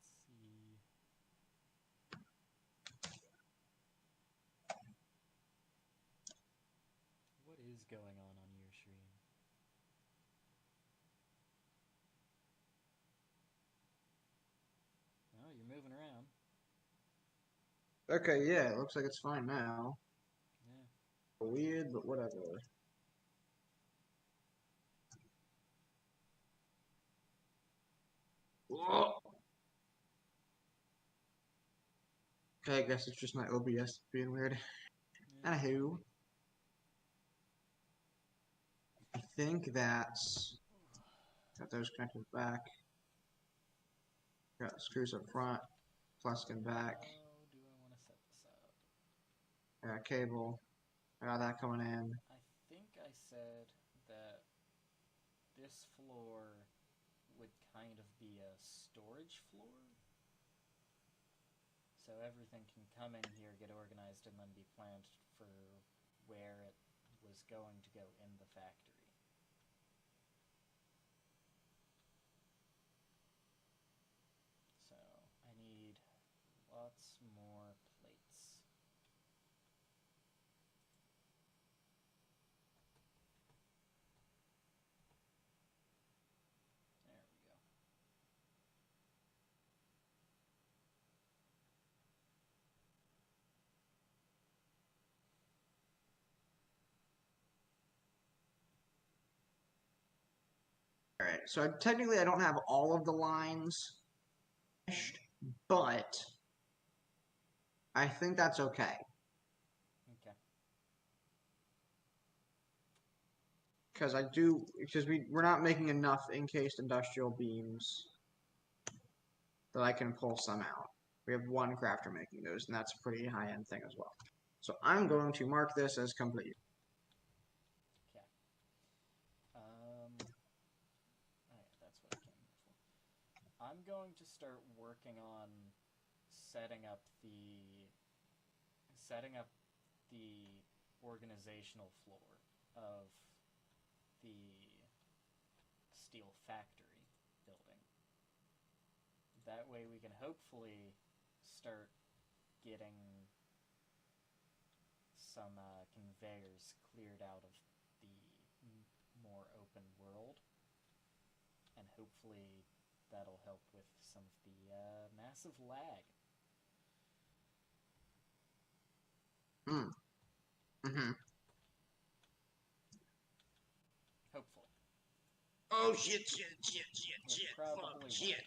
B: see. What is going on your stream? Oh, you're moving around.
A: Okay, yeah, it looks like it's fine now.
B: Yeah.
A: Weird, but whatever. Whoa. Okay, I guess it's just my OBS being weird.
B: Yeah.
A: Anywho, I think that's got those connected back. Got screws up front, flask in back.
B: How do I want to set this up?
A: Got cable. I got that coming in.
B: I think I said that this floor would kind of be a storage floor. So everything can come in here, get organized, and then be planned for where it was going to go in the factory. So I need lots more plates. There we go.
A: Alright, so technically I don't have all of the lines finished, but I think that's okay.
B: Okay.
A: Because we're not making enough encased industrial beams that I can pull some out. We have one crafter making those, and that's a pretty high-end thing as well. So I'm going to mark this as complete.
B: Okay. Oh yeah, that's what I came here for. I'm going to start working on setting up the organizational floor of the steel factory building. That way we can hopefully start getting some conveyors cleared out of the more open world, and hopefully that'll help with some of the massive lag.
A: Mm-hmm.
B: Hopefully.
A: Oh shit!
B: Probably
A: Shit!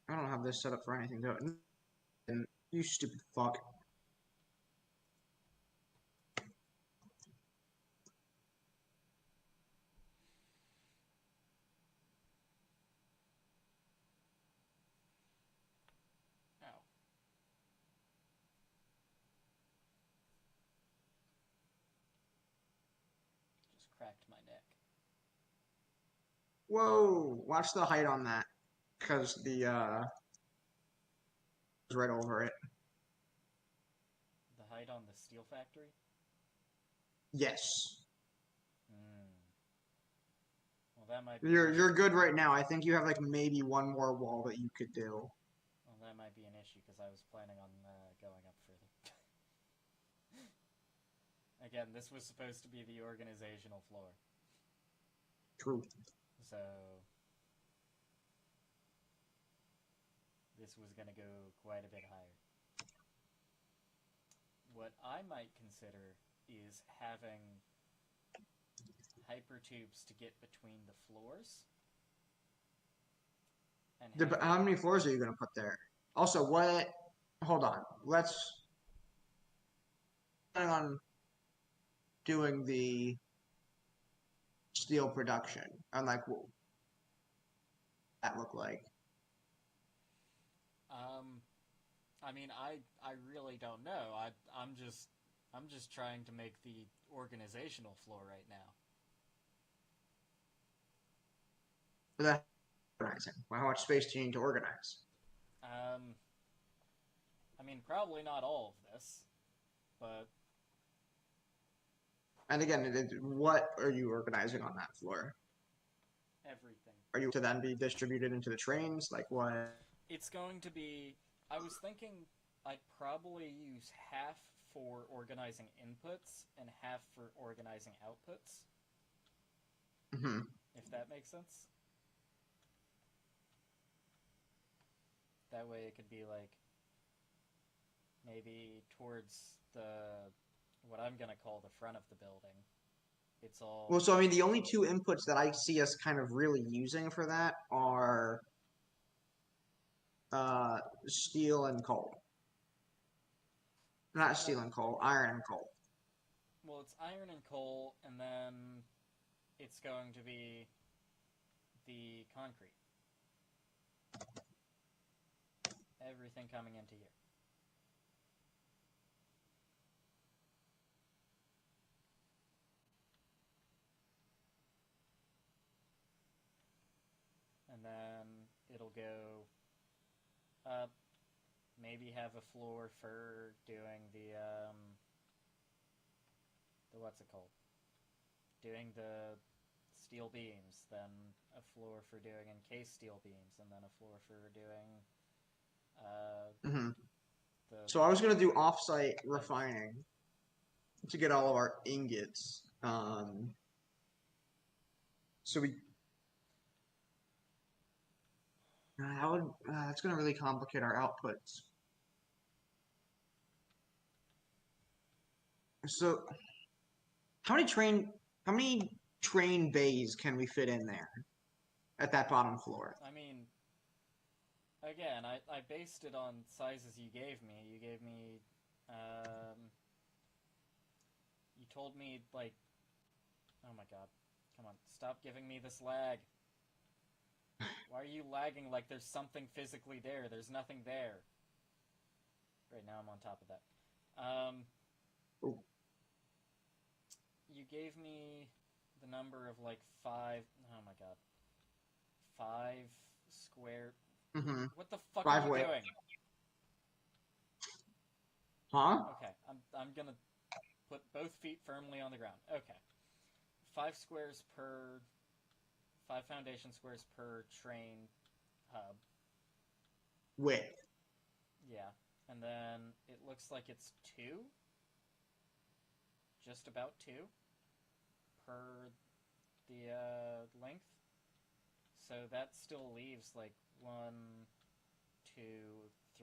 A: I don't have this set up for anything, though. You stupid fuck.
B: Ow. Just cracked my neck.
A: Whoa! Watch the height on that, because the is right over it.
B: The height on the steel factory?
A: Yes.
B: Well, that might be
A: You're good right now. I think you have like maybe one more wall that you could do.
B: Well, that might be an issue because I was planning on going up further. Again, this was supposed to be the organizational floor.
A: True.
B: So this was going to go quite a bit higher. What I might consider is having hypertubes to get between the floors. And
A: How many floors are you going to put there? Also, what? Hold on. Let's. Planning on doing the steel production. I'm like, what that look like?
B: I mean, I really don't know. I'm just trying to make the organizational floor right now.
A: For that organizing. How much space do you need to organize?
B: I mean, probably not all of this, but...
A: And again, what are you organizing on that floor?
B: Everything.
A: Are you to then be distributed into the trains? Like what?
B: It's going to be... I was thinking I'd probably use half for organizing inputs and half for organizing outputs.
A: Mm-hmm.
B: If that makes sense. That way it could be like maybe towards what I'm gonna call the front of the building. It's all
A: Well, so I mean, the only two inputs that I see us kind of really using for that are steel and coal. Not steel and coal, iron and coal.
B: Well, it's iron and coal, and then it's going to be the concrete. Everything coming into here. And then it'll go Maybe have a floor for doing the what's it called? Doing the steel beams, then a floor for doing encased steel beams, and then a floor for doing
A: Mm-hmm.
B: the.
A: So I was gonna do off-site refining to get all of our ingots. So we that's gonna really complicate our outputs. So how many train bays can we fit in there at that bottom floor?
B: I mean, again, I based it on sizes you gave me. You gave me, you told me, like, oh my god, come on, stop giving me this lag. Why are you lagging like there's something physically there? There's nothing there. Right now I'm on top of that.
A: Ooh.
B: You gave me the number of, like, 5, oh my god. 5 square...
A: Mm-hmm.
B: What the fuck
A: Five
B: are you
A: way.
B: doing?
A: Huh?
B: Okay, I'm gonna put both feet firmly on the ground. Okay. 5 squares per... 5 foundation squares per train hub.
A: Width.
B: Yeah. And then it looks like it's 2. Just about 2. Per the length. So that still leaves like 1, 2,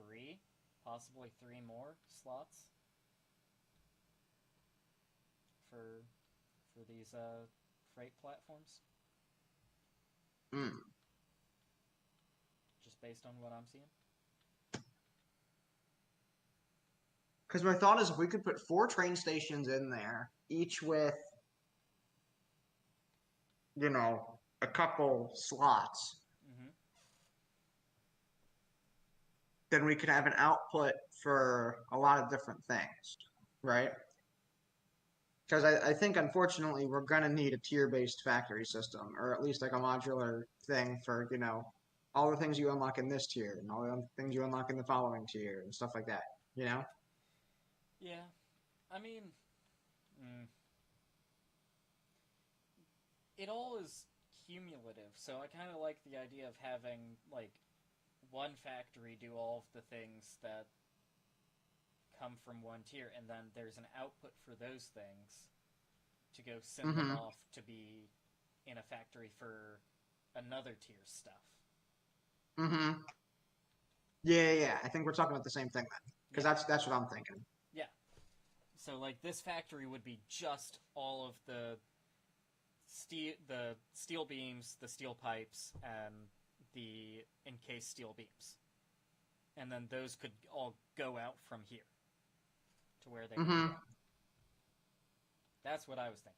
B: 3. Possibly 3 more slots. For these freight platforms.
A: Mm.
B: Just based on what I'm seeing.
A: Because my thought is if we could put 4 train stations in there, each with, you know, a couple slots, then we could have an output for a lot of different things, right? Because I think, unfortunately, we're going to need a tier-based factory system, or at least like a modular thing for, you know, all the things you unlock in this tier, and all the things you unlock in the following tier, and stuff like that, you know?
B: Yeah. I mean... It all is cumulative, so I kind of like the idea of having, like, one factory do all of the things that come from one tier, and then there's an output for those things to go send them off to be in a factory for another tier stuff.
A: Mm-hmm. Yeah. I think we're talking about the same thing then, because that's what I'm thinking.
B: Yeah. So, like, this factory would be just all of the steel beams, the steel pipes, and the encased steel beams. And then those could all go out from here to where they would go. That's what I was thinking.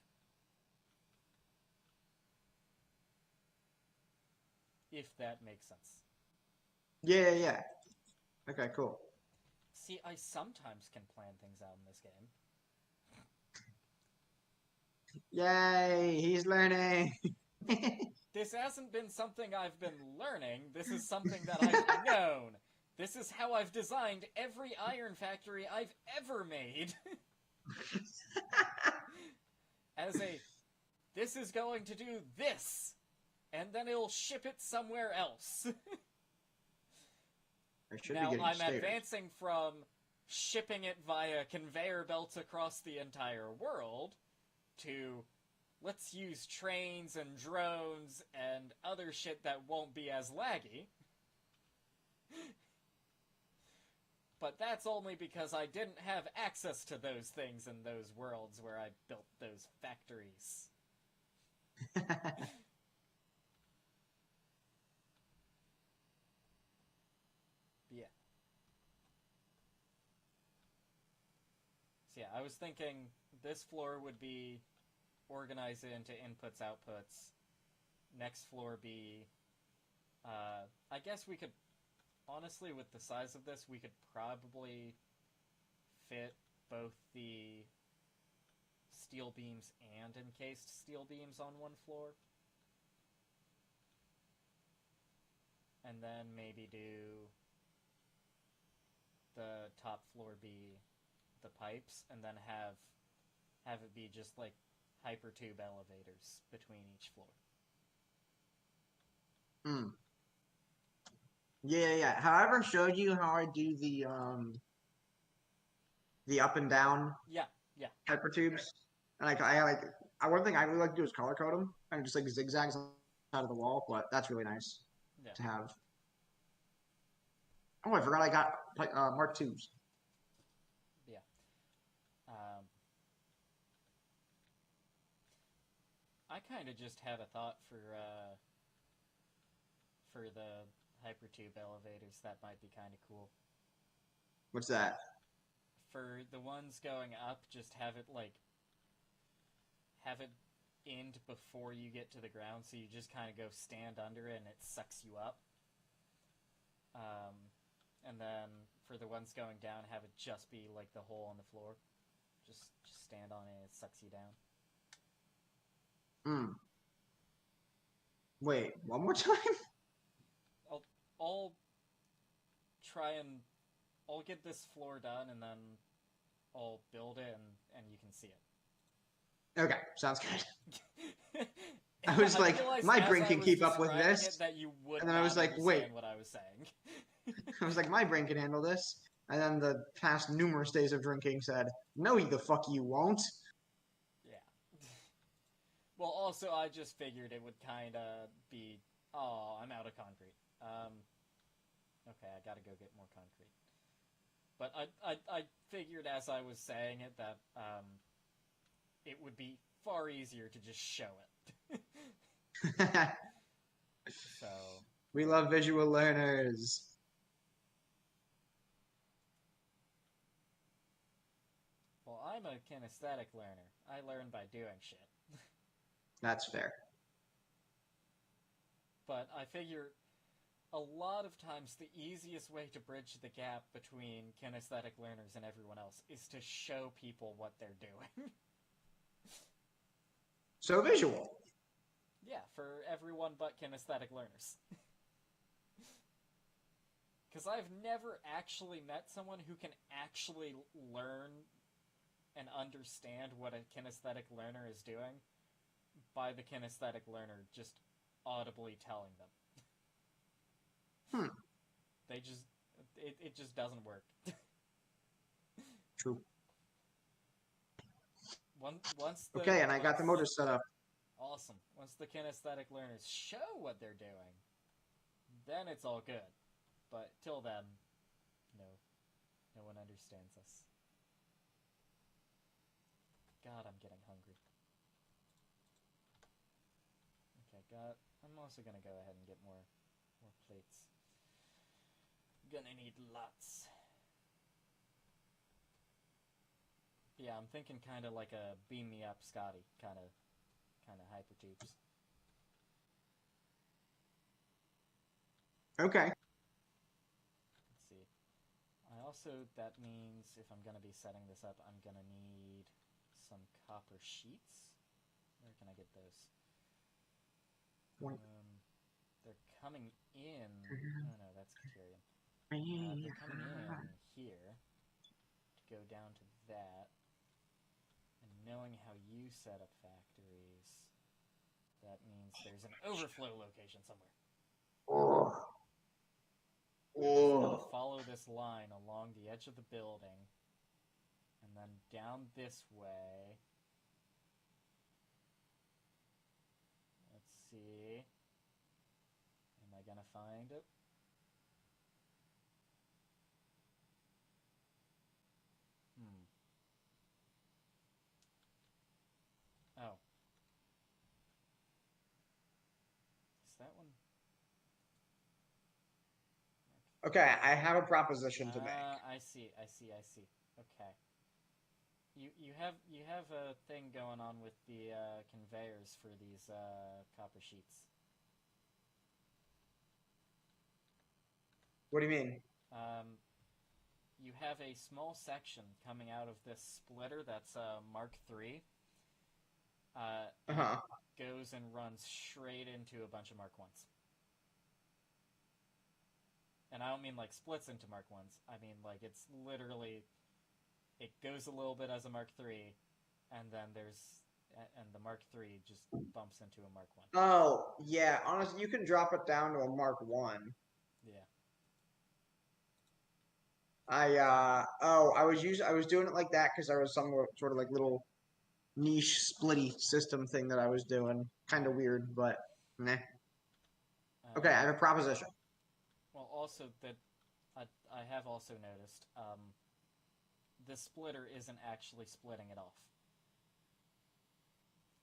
B: If that makes sense.
A: Yeah. Okay, cool.
B: See, I sometimes can plan things out in this game.
A: Yay, he's learning.
B: This hasn't been something I've been learning. This is something that I've known. This is how I've designed every iron factory I've ever made. As this is going to do this, and then it'll ship it somewhere else. Now, I'm advancing from shipping it via conveyor belts across the entire world to let's use trains and drones and other shit that won't be as laggy. But that's only because I didn't have access to those things in those worlds where I built those factories. Yeah. So yeah, I was thinking this floor would be organized into inputs, outputs. Next floor be... I guess we could... Honestly, with the size of this, we could probably fit both the steel beams and encased steel beams on one floor. And then maybe do the top floor be the pipes, and then have it be just like hypertube elevators between each floor.
A: Hmm. Yeah. However, showed you how I do the up and down
B: Yeah.
A: hypertubes, and one thing I really like to do is color code them and just like zigzags out of the wall. But that's really nice
B: Yeah.
A: to have. Oh, I forgot I got Mark twos.
B: Yeah. I kind of just had a thought for the hypertube elevators that might be kind of cool.
A: What's that?
B: For the ones going up, just have it end before you get to the ground, so you just kind of go stand under it and it sucks you up. And then for the ones going down, have it just be like the hole on the floor. Just stand on it and it sucks you down.
A: Hmm. Wait, one more time?
B: I'll I'll get this floor done, and then I'll build it, and you can see it.
A: Okay, sounds good. I was like, my brain can keep up with this.
B: That you would
A: and then I was like, wait.
B: What I was saying.
A: I was like, my brain can handle this. And then the past numerous days of drinking said, no, the fuck you won't.
B: Yeah. Well, also, I just figured it would kind of be, oh, I'm out of concrete. Okay, I gotta go get more concrete. But I figured as I was saying it that it would be far easier to just show it. So
A: we love visual learners.
B: Well, I'm a kinesthetic learner. I learn by doing shit.
A: That's fair.
B: But I figure a lot of times the easiest way to bridge the gap between kinesthetic learners and everyone else is to show people what they're doing.
A: So visual.
B: Yeah, for everyone but kinesthetic learners. Because I've never actually met someone who can actually learn and understand what a kinesthetic learner is doing by the kinesthetic learner just audibly telling them. They just... It just doesn't work.
A: True.
B: Once
A: okay, and I got the motor set up.
B: Awesome. Once the kinesthetic learners show what they're doing, then it's all good. But till then, no one understands us. God, I'm getting hungry. Okay, I'm also gonna go ahead and get more plates. Gonna need lots. Yeah, I'm thinking kind of like a beam me up Scotty kind of hypertubes.
A: Okay.
B: Let's see. That means if I'm going to be setting this up, I'm going to need some copper sheets. Where can I get those? They're coming in. Oh no, that's Criterion. They're coming in here to go down to that. And knowing how you set up factories, that means there's an overflow location somewhere. So follow this line along the edge of the building, and then down this way. Let's see. Am I gonna find it? Oh. Is that one?
A: Okay, I have a proposition to make.
B: I see. Okay. You have a thing going on with the conveyors for these copper sheets.
A: What do you mean?
B: You have a small section coming out of this splitter that's Mark III. Goes and runs straight into a bunch of Mark I's. And I don't mean like splits into Mark 1s. I mean like it's literally, it goes a little bit as a Mark 3, and then and the Mark 3 just bumps into a Mark 1.
A: Oh, yeah. Honestly, you can drop it down to a Mark 1.
B: Yeah.
A: I was doing it like that because there was some sort of like little niche splitty system thing that I was doing. Kind of weird, but nah. Okay, I have a proposition.
B: Well, also that I have also noticed the splitter isn't actually splitting it off.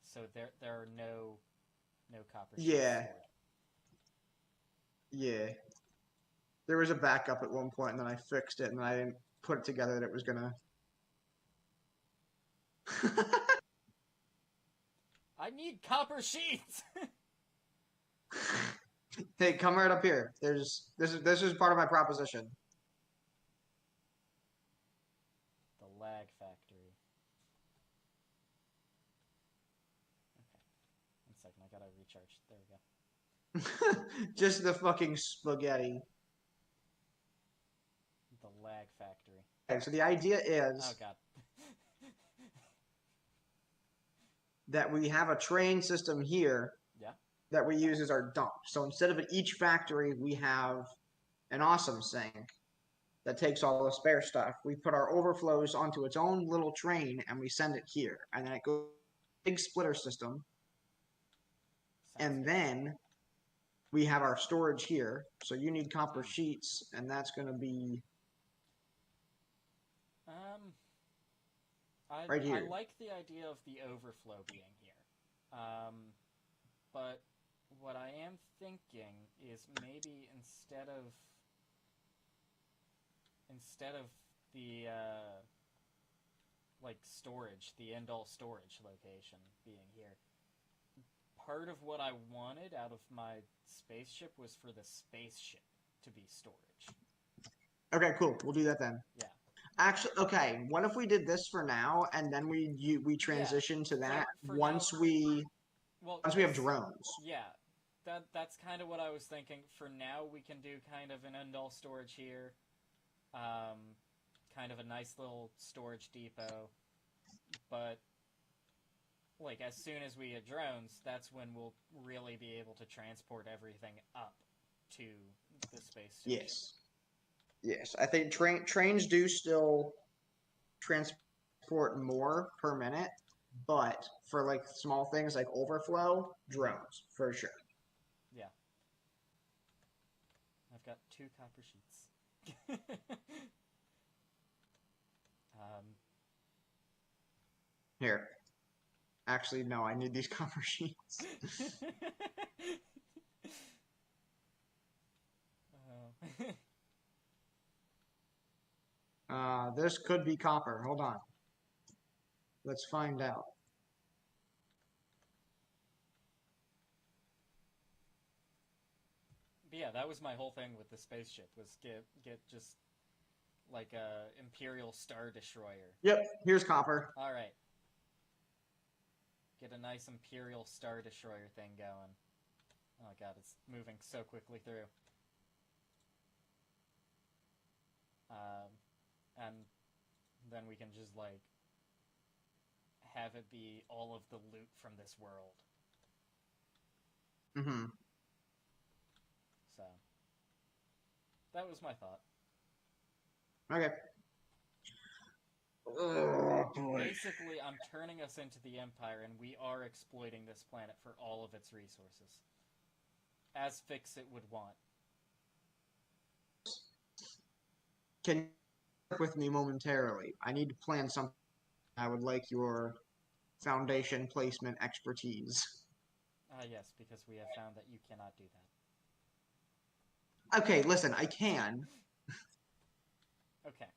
B: So there are no copper sheets
A: Yeah.
B: stored.
A: Yeah. There was a backup at one point, and then I fixed it, and I didn't put it together that it was gonna.
B: I need copper sheets.
A: Hey, come right up here. This is part of my proposition.
B: The lag factory. Okay. 1 second, I gotta recharge. There we go.
A: Just the fucking spaghetti.
B: The lag factory.
A: Okay, so the idea is
B: Oh god.
A: that we have a train system here
B: Yeah.
A: that we use as our dump. So instead of at each factory, we have an awesome sink that takes all the spare stuff. We put our overflows onto its own little train and we send it here. And then it goes big splitter system. And then we have our storage here. So you need copper sheets, and that's going to be right here.
B: I like the idea of the overflow being here. But what I am thinking is maybe instead of the like storage, the end-all storage location being here, part of what I wanted out of my spaceship was for the spaceship to be storage.
A: Okay, cool. We'll do that then.
B: Yeah.
A: Actually, okay. What if we did this for now, and then we transition to that once we have drones?
B: Yeah, that's kind of what I was thinking. For now, we can do kind of an end-all storage here, kind of a nice little storage depot. But like as soon as we get drones, that's when we'll really be able to transport everything up to the space station.
A: Yes. Yes, I think trains do still transport more per minute, but for like small things like overflow, drones for sure.
B: Yeah. I've got 2 copper sheets.
A: Here. Actually, no, I need these copper sheets. This could be copper. Hold on. Let's find out.
B: But yeah, that was my whole thing with the spaceship, was get just like a Imperial Star Destroyer.
A: Yep, here's copper.
B: Alright. Get a nice Imperial Star Destroyer thing going. Oh god, it's moving so quickly through. And then we can just, like, have it be all of the loot from this world.
A: Mm-hmm.
B: So, that was my thought.
A: Okay. Oh, boy.
B: Basically, I'm turning us into the Empire, and we are exploiting this planet for all of its resources. As Fix-It would want.
A: Can you work with me momentarily? I need to plan something. I would like your foundation placement expertise.
B: Yes, because we have found that you cannot do that.
A: Okay, listen, I can.
B: Okay.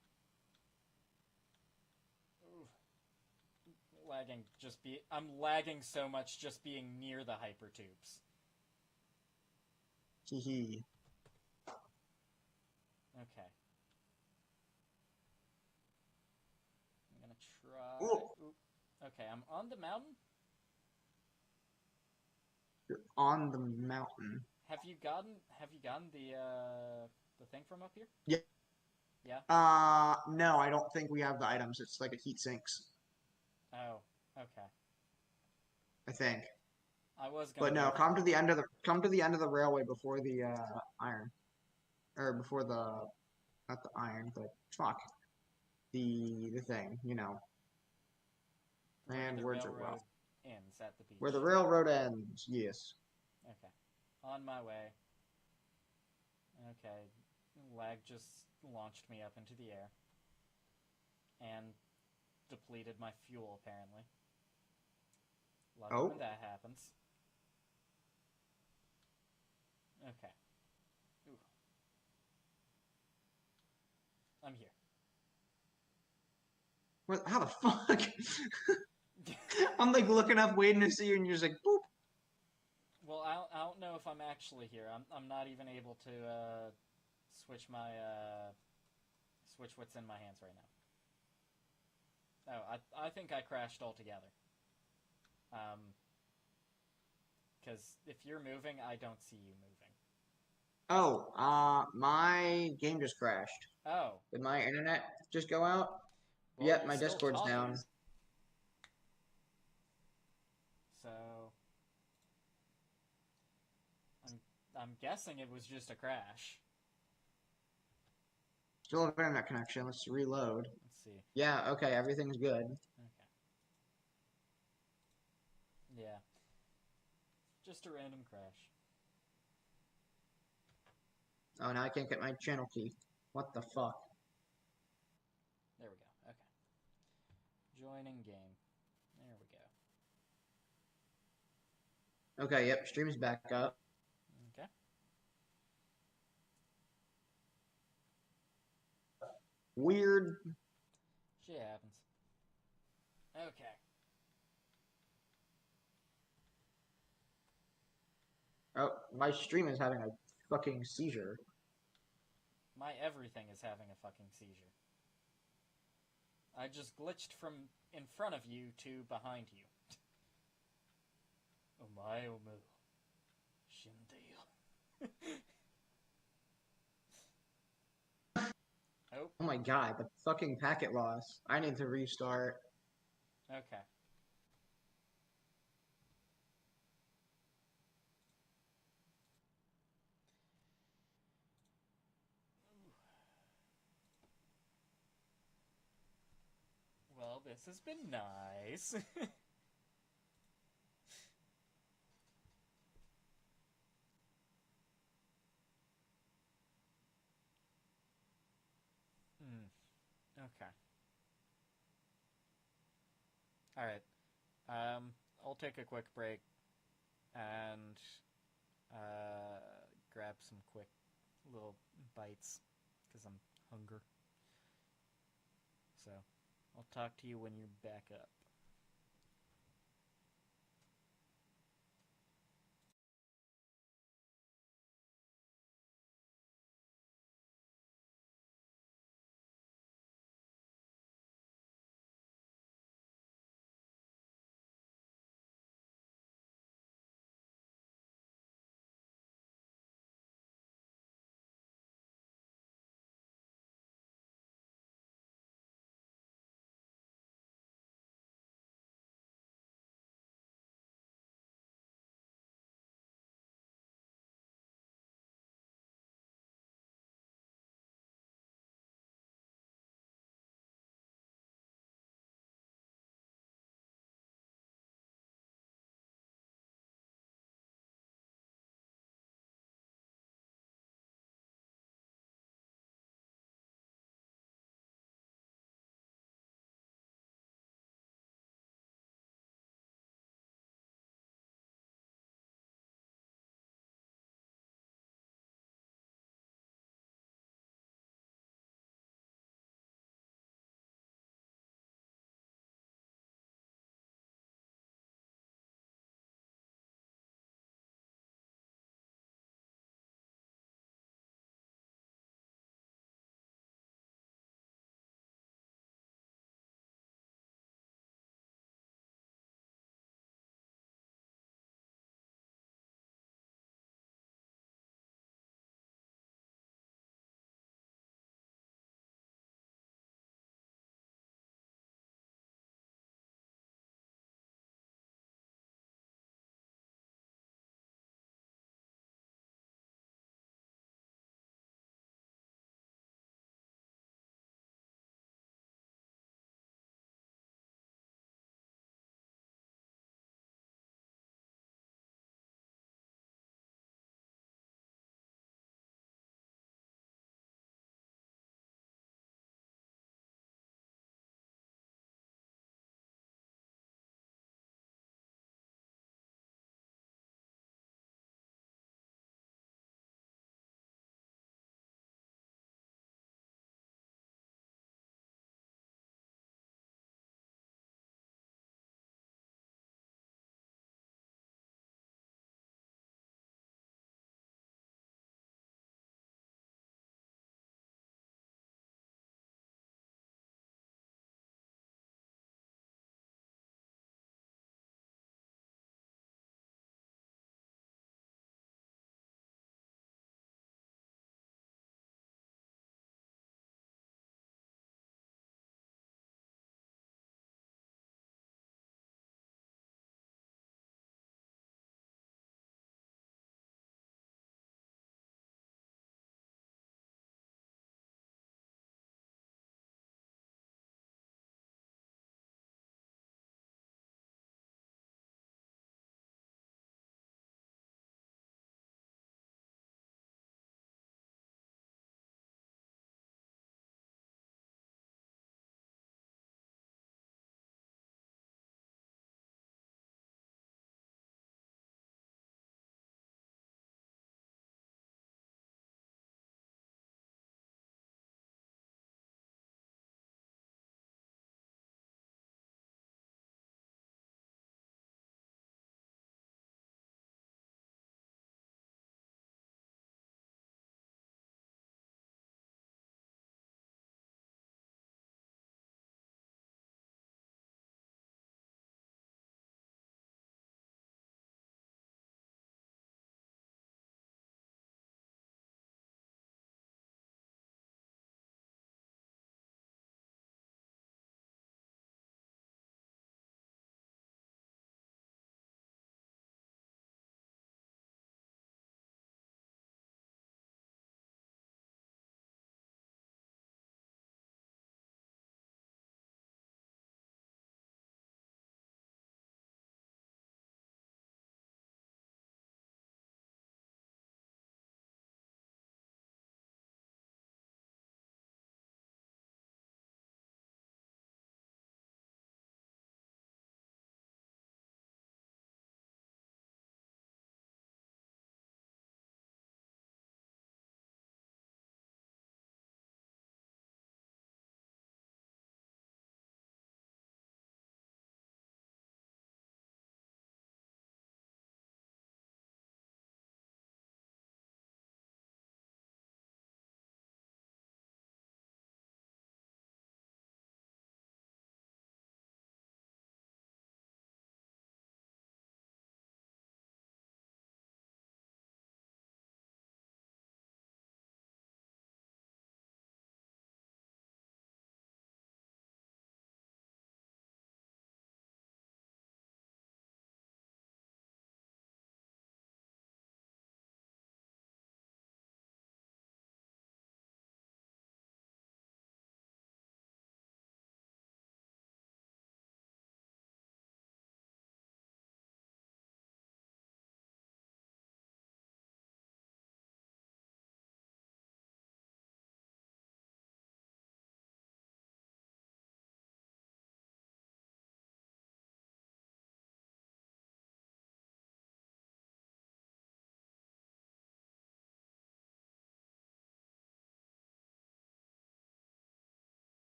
B: Lagging, I'm lagging so much just being near the hypertubes.
A: Hee.
B: Okay. I'm gonna try...
A: Ooh.
B: Okay, I'm on the mountain.
A: You're on the mountain.
B: Have you gotten the The thing from up here?
A: Yeah.
B: Yeah?
A: No, I don't think we have the items. It's like a heat sinks,
B: Oh, okay.
A: I think.
B: I was gonna
A: But no,
B: move it.
A: come to the end of the railway before the iron, or before the not the iron, but fuck the thing, you know.
B: Where
A: And
B: the
A: words are rough.
B: railroad ends at the
A: Where the
B: beach.
A: railroad ends, yes.
B: Okay. On my way. Okay. Lag just launched me up into the air. And depleted my fuel, apparently. Love it when
A: Oh,
B: that happens. Okay. Ooh. I'm here.
A: what? How the fuck? I'm like looking up, waiting to see you, and you're just like, boop.
B: Well, I don't know if I'm actually here. I'm not even able to switch my switch what's in my hands right now. Oh, I think I crashed altogether. Because if you're moving, I don't see you moving.
A: Oh, my game just crashed.
B: Oh,
A: Did my internet just go out?
B: well,
A: Yep,
B: you're
A: my
B: still
A: Discord's
B: talking.
A: down.
B: So I'm guessing it was just a crash.
A: Still have internet connection. Let's reload.
B: Let's see.
A: Yeah, okay, everything's good.
B: Okay. Yeah. Just a random crash.
A: Oh, now I can't get my channel key. What the fuck?
B: There we go. Okay. Joining game. There we go.
A: Okay, yep, stream's back up.
B: Okay.
A: Weird.
B: Shit happens. Okay.
A: Oh, my stream is having a fucking seizure.
B: My everything is having a fucking seizure. I just glitched from in front of you to behind you. Omae omu. Shindeyo. Oh,
A: Oh my god, the fucking packet loss. I need to restart.
B: okay. Well, this has been nice. Hmm. Okay. All right. I'll take a quick break and grab some quick little bites because I'm hungry. So, I'll talk to you when you're back up.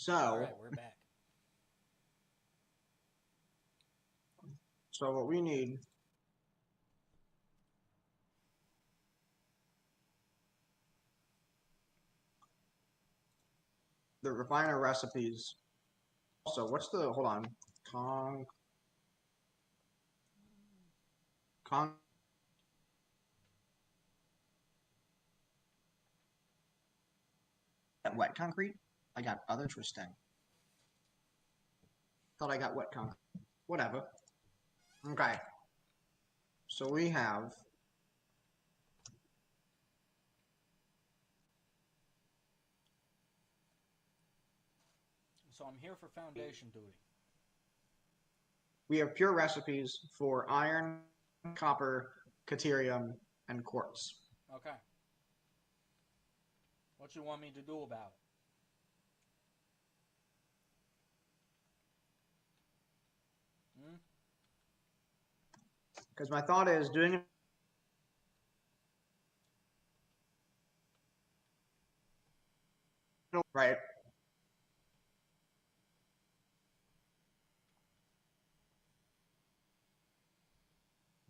A: So,
B: Alright, we're back.
A: so what we need the refiner recipes. Also, what's the hold on? Con wet concrete? I got other interesting. Thought I got wet concrete. Whatever. Okay. So we have
B: So I'm here for foundation duty.
A: pure recipes for iron, copper, caterium, and quartz.
B: Okay. What you want me to do about it? Hmm?
A: Because my thought is doing it right.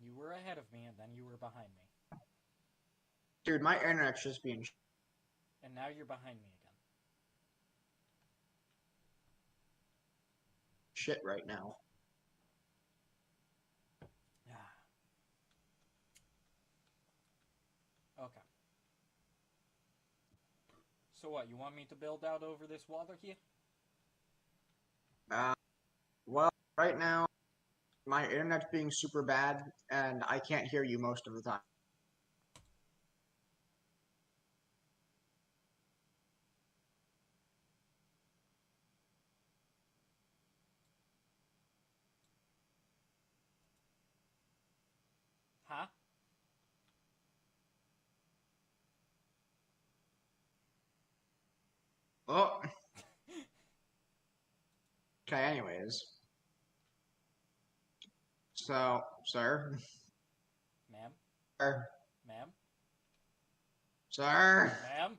B: You were ahead of me, and then you were behind me.
A: Dude, my internet's just being
B: And now you're behind me again.
A: shit right now.
B: Okay. So what, you want me to build out over this water here?
A: Well, right now my internet's being super bad, and I can't hear you most of the time.
B: Huh?
A: Oh. Okay, anyways. So, sir.
B: Ma'am?
A: Sir.
B: Ma'am?
A: Sir.
B: Ma'am?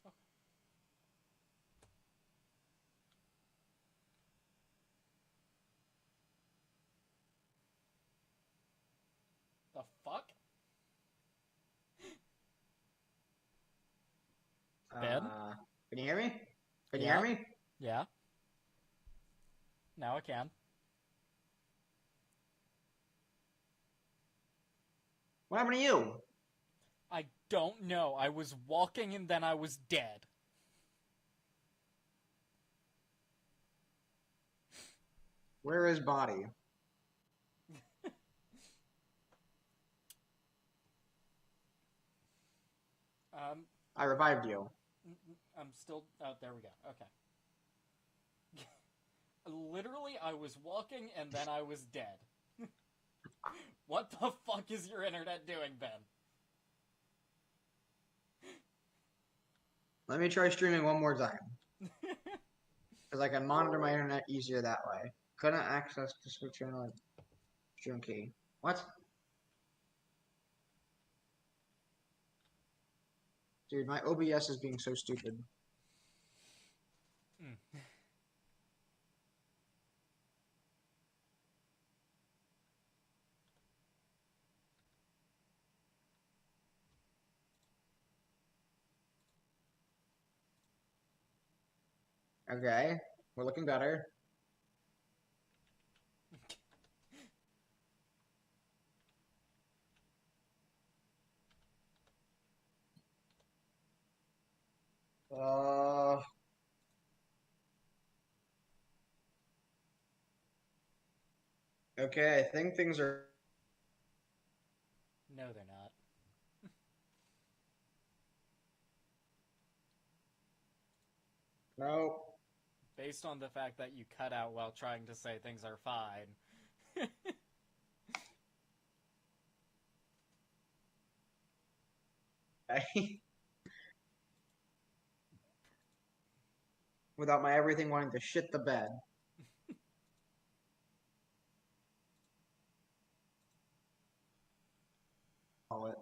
B: Okay. Okay. The fuck? Ben?
A: Can you hear me? Can you
B: Yeah.
A: hear me?
B: Yeah. Now I can.
A: What happened to you?
B: I don't know. I was walking and then I was dead.
A: Where is body? I revived you.
B: I'm still... Oh, there we go. Okay. Literally, I was walking and then I was dead. What the fuck is your internet doing, Ben?
A: Let me try streaming one more time. Because I can monitor my internet easier that way. Couldn't access the switch channel stream key. What? Dude, my OBS is being so stupid. Okay, we're looking better. Okay, I think things are
B: No, they're not.
A: No.
B: Based on the fact that you cut out while trying to say things are fine.
A: Okay. Without my everything wanting to shit the bed. Call it.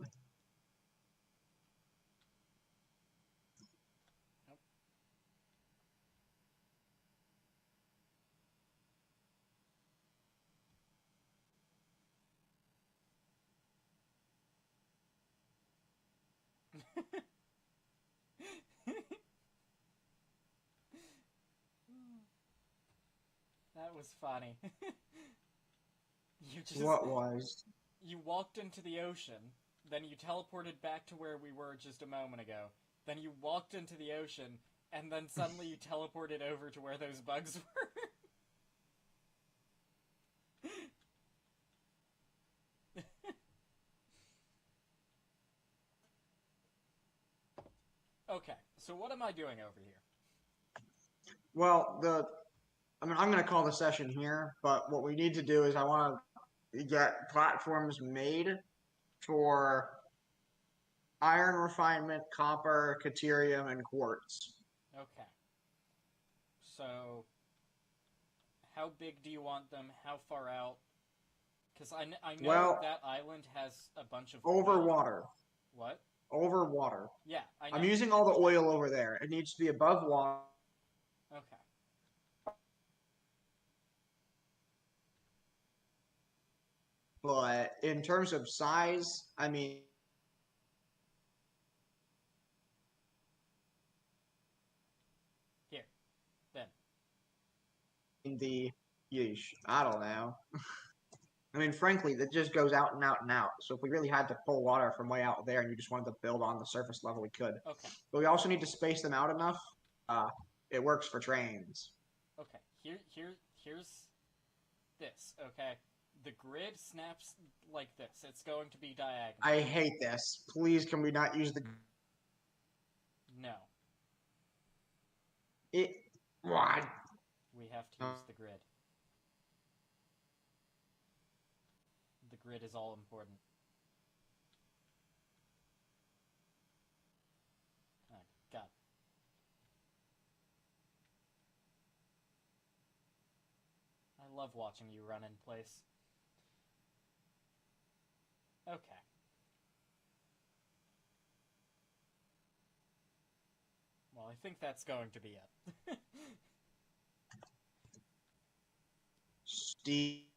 B: That was funny. You just...
A: What was?
B: You walked into the ocean, then you teleported back to where we were just a moment ago, then you walked into the ocean, and then suddenly you teleported over to where those bugs were. Okay, so what am I doing over here?
A: Well, I'm going to call the session here, but what we need to do is I want to get platforms made for iron refinement, copper, caterium, and quartz.
B: Okay. So, how big do you want them? How far out? Because I know that island has a bunch of
A: over
B: oil.
A: water.
B: What?
A: Over water.
B: Yeah, I know.
A: I'm using all the oil over there. It needs to be above water.
B: Okay.
A: But in terms of size, I mean,
B: Here. Then.
A: yeesh, I don't know. I mean, frankly, that just goes out and out and out. So if we really had to pull water from way out there and you just wanted to build on the surface level, we could.
B: Okay.
A: But we also need to space them out enough. It works for trains.
B: Okay. Here's this, okay? The grid snaps like this. It's going to be diagonal.
A: I hate this. Please, can we not use the...
B: No.
A: Why?
B: We have to use the grid. The grid is all important. Oh, God. I love watching you run in place. Okay. Well, I think that's going to be it.
A: Steve.